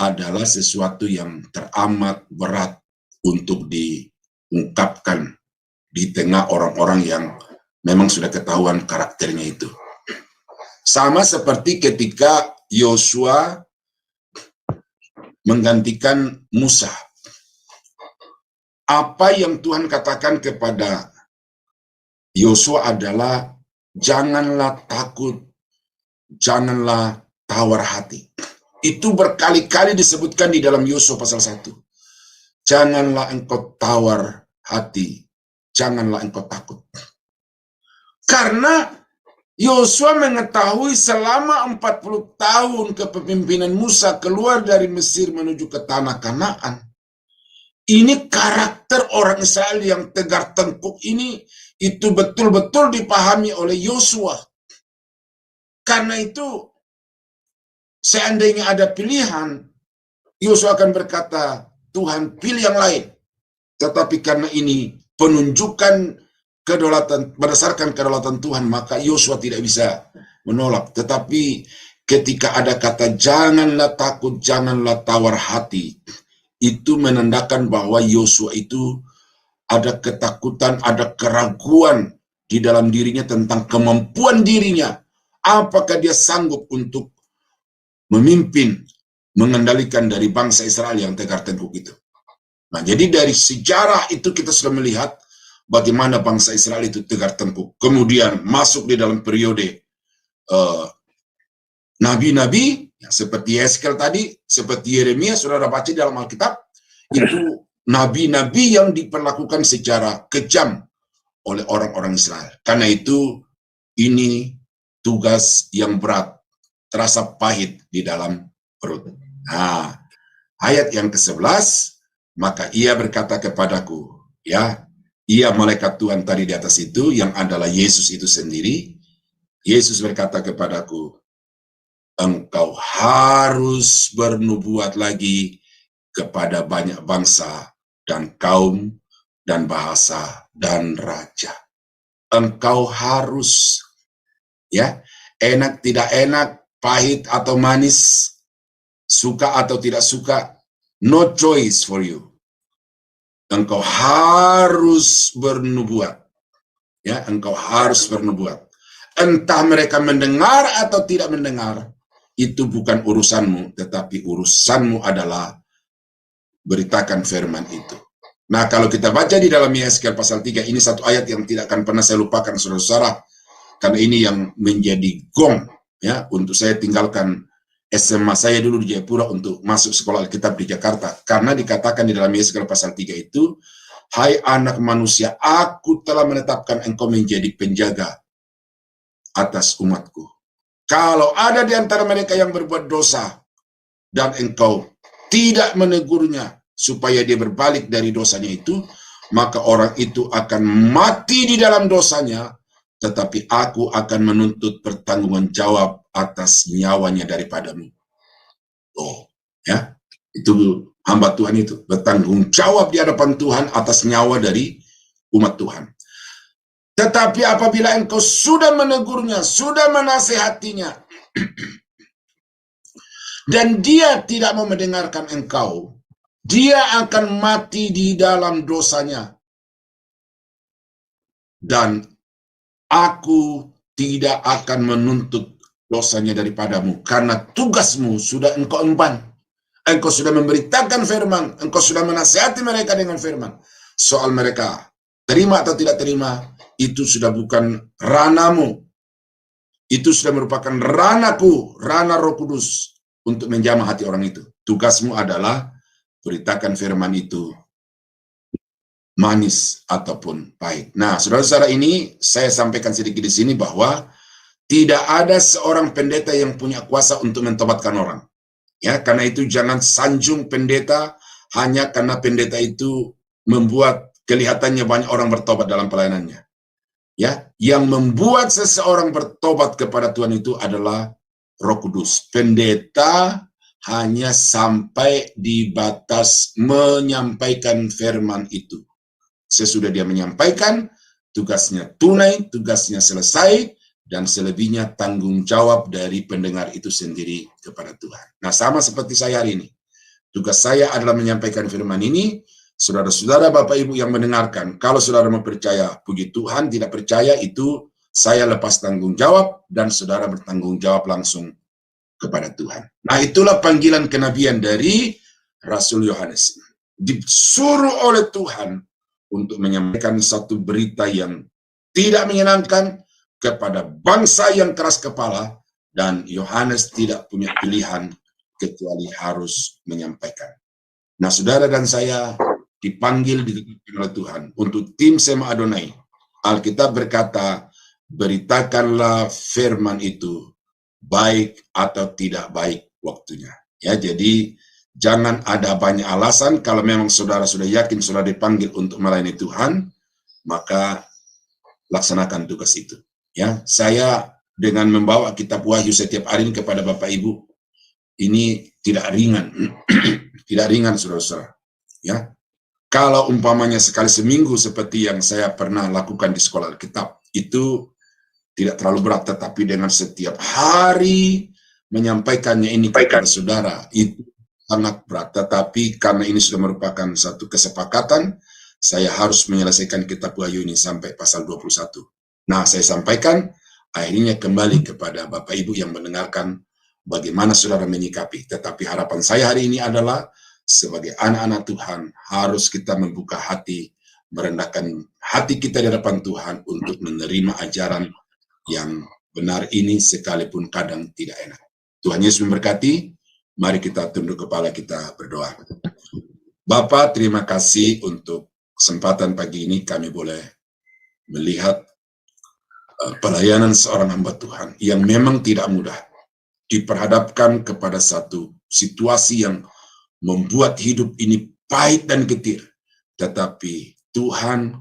adalah sesuatu yang teramat berat untuk diungkapkan di tengah orang-orang yang memang sudah ketahuan karakternya itu. Sama seperti ketika Yosua menggantikan Musa. Apa yang Tuhan katakan kepada Yosua adalah janganlah takut, janganlah tawar hati. Itu berkali-kali disebutkan di dalam Yosua pasal 1. Janganlah engkau tawar hati, janganlah engkau takut. Karena Yosua mengetahui selama 40 tahun kepemimpinan Musa keluar dari Mesir menuju ke tanah Kanaan. Ini karakter orang Israel yang tegar tengkuk ini, itu betul-betul dipahami oleh Yosua. Karena itu Seandainya ada pilihan, Yosua akan berkata, Tuhan pilih yang lain. Tetapi karena ini penunjukan kedaulatan, berdasarkan kedaulatan Tuhan, maka Yosua tidak bisa menolak. Tetapi ketika ada kata janganlah takut, janganlah tawar hati, itu menandakan bahwa Yosua itu ada ketakutan, ada keraguan di dalam dirinya tentang kemampuan dirinya. Apakah dia sanggup untuk memimpin, mengendalikan dari bangsa Israel yang tegar tengkuk itu. Nah, jadi dari sejarah itu kita sudah melihat bagaimana bangsa Israel itu tegar tengkuk. Kemudian masuk di dalam periode nabi-nabi, seperti Yeskel tadi, seperti Yeremia, saudara baca di dalam Alkitab, itu nabi-nabi yang diperlakukan secara kejam oleh orang-orang Israel. Karena itu, ini tugas yang berat, terasa pahit di dalam perut. Nah, ayat yang ke-11, maka ia berkata kepadaku, ya, ia malaikat Tuhan tadi di atas itu, yang adalah Yesus itu sendiri. Yesus berkata kepadaku, engkau harus bernubuat lagi kepada banyak bangsa dan kaum dan bahasa dan raja. Engkau harus, ya, enak tidak enak, pahit atau manis, suka atau tidak suka, no choice for you. Engkau harus bernubuat. Ya, engkau harus bernubuat. Entah mereka mendengar atau tidak mendengar, itu bukan urusanmu, tetapi urusanmu adalah beritakan firman itu. Nah, kalau kita baca di dalam Yeskel pasal 3, ini satu ayat yang tidak akan pernah saya lupakan, saudara-saudara, karena ini yang menjadi gong, ya, untuk saya tinggalkan SMA saya dulu di Jayapura untuk masuk sekolah Alkitab di Jakarta. Karena dikatakan di dalam Yeskel pasal 3 itu, hai anak manusia, aku telah menetapkan engkau menjadi penjaga atas umatku. Kalau ada di antara mereka yang berbuat dosa, dan engkau tidak menegurnya, supaya dia berbalik dari dosanya itu, maka orang itu akan mati di dalam dosanya, tetapi aku akan menuntut pertanggungan jawab atas nyawanya daripadamu. Oh, ya, itu hamba Tuhan itu bertanggung jawab di hadapan Tuhan atas nyawa dari umat Tuhan. Tetapi apabila engkau sudah menegurnya, sudah menasehatinya, dan dia tidak mau mendengarkan engkau, dia akan mati di dalam dosanya. Dan aku tidak akan menuntut dosanya daripadamu, karena tugasmu sudah engkau emban. Engkau sudah memberitakan firman, engkau sudah menasihati mereka dengan firman. Soal mereka terima atau tidak terima, itu sudah bukan ranamu. Itu sudah merupakan ranaku, rana Roh Kudus, untuk menjamah hati orang itu. Tugasmu adalah beritakan firman itu, manis ataupun pahit. Nah, saudara-saudara, ini saya sampaikan sedikit di sini bahwa tidak ada seorang pendeta yang punya kuasa untuk mentobatkan orang. Ya, karena itu jangan sanjung pendeta hanya karena pendeta itu membuat kelihatannya banyak orang bertobat dalam pelayanannya. Ya, yang membuat seseorang bertobat kepada Tuhan itu adalah Roh Kudus. Pendeta hanya sampai di batas menyampaikan firman itu. Sesudah dia menyampaikan, tugasnya tunai, tugasnya selesai, dan selebihnya tanggung jawab dari pendengar itu sendiri kepada Tuhan. Nah, sama seperti saya hari ini. Tugas saya adalah menyampaikan firman ini. Saudara-saudara, Bapak Ibu yang mendengarkan, kalau saudara mau percaya, puji Tuhan, tidak percaya, itu saya lepas tanggung jawab, dan saudara bertanggung jawab langsung kepada Tuhan. Nah, itulah panggilan kenabian dari Rasul Yohanes. Disuruh oleh Tuhan untuk menyampaikan satu berita yang tidak menyenangkan kepada bangsa yang keras kepala, dan Yohanes tidak punya pilihan kecuali harus menyampaikan. Nah, saudara dan saya dipanggil oleh Tuhan untuk tim Sema Adonai. Alkitab berkata, beritakanlah firman itu, baik atau tidak baik waktunya. Ya, jadi jangan ada banyak alasan. Kalau memang saudara sudah yakin saudara dipanggil untuk melayani Tuhan, maka laksanakan tugas itu. Ya, saya dengan membawa kitab Wahyu setiap hari ini kepada Bapak Ibu, ini tidak ringan, tidak ringan saudara-saudara. Ya, kalau umpamanya sekali seminggu seperti yang saya pernah lakukan di sekolah Alkitab, itu tidak terlalu berat, tetapi dengan setiap hari menyampaikannya ini kepada saudara, itu sangat berat. Tetapi karena ini sudah merupakan satu kesepakatan, saya harus menyelesaikan kitab Wahyu ini sampai pasal 21. Nah, saya sampaikan, akhirnya kembali kepada Bapak Ibu yang mendengarkan bagaimana saudara menyikapi. Tetapi harapan saya hari ini adalah sebagai anak-anak Tuhan harus kita membuka hati, merendahkan hati kita di hadapan Tuhan untuk menerima ajaran yang benar ini sekalipun kadang tidak enak. Tuhan Yesus memberkati. Mari kita tunduk kepala, kita berdoa. Bapa, terima kasih untuk kesempatan pagi ini kami boleh melihat pelayanan seorang hamba Tuhan yang memang tidak mudah, diperhadapkan kepada satu situasi yang membuat hidup ini pahit dan getir. Tetapi Tuhan,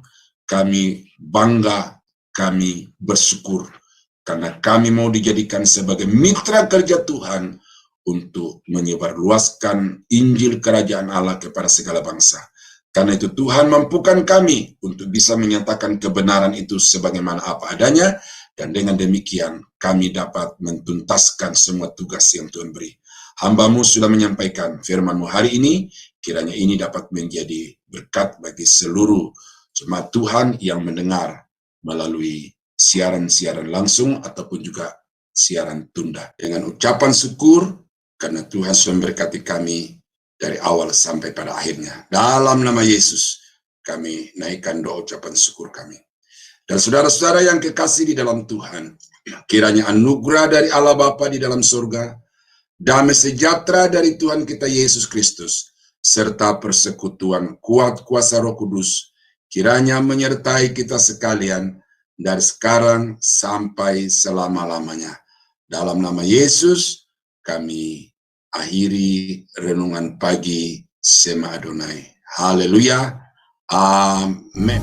kami bangga, kami bersyukur, karena kami mau dijadikan sebagai mitra kerja Tuhan untuk menyebarluaskan Injil Kerajaan Allah kepada segala bangsa. Karena itu Tuhan mampukan kami untuk bisa menyatakan kebenaran itu sebagaimana apa adanya, dan dengan demikian kami dapat mentuntaskan semua tugas yang Tuhan beri. Hamba-Mu sudah menyampaikan firman-Mu hari ini, kiranya ini dapat menjadi berkat bagi seluruh jemaat Tuhan yang mendengar melalui siaran-siaran langsung ataupun juga siaran tunda. Dengan ucapan syukur, karena Tuhan sudah memberkati kami dari awal sampai pada akhirnya. Dalam nama Yesus, kami naikkan doa ucapan syukur kami. Dan saudara-saudara yang kekasih di dalam Tuhan, kiranya anugerah dari Allah Bapa di dalam surga, damai sejahtera dari Tuhan kita Yesus Kristus, serta persekutuan kuat kuasa Roh Kudus, kiranya menyertai kita sekalian dari sekarang sampai selama-lamanya. Dalam nama Yesus, kami akhiri renungan pagi Sema Adonai. Haleluya. Amin.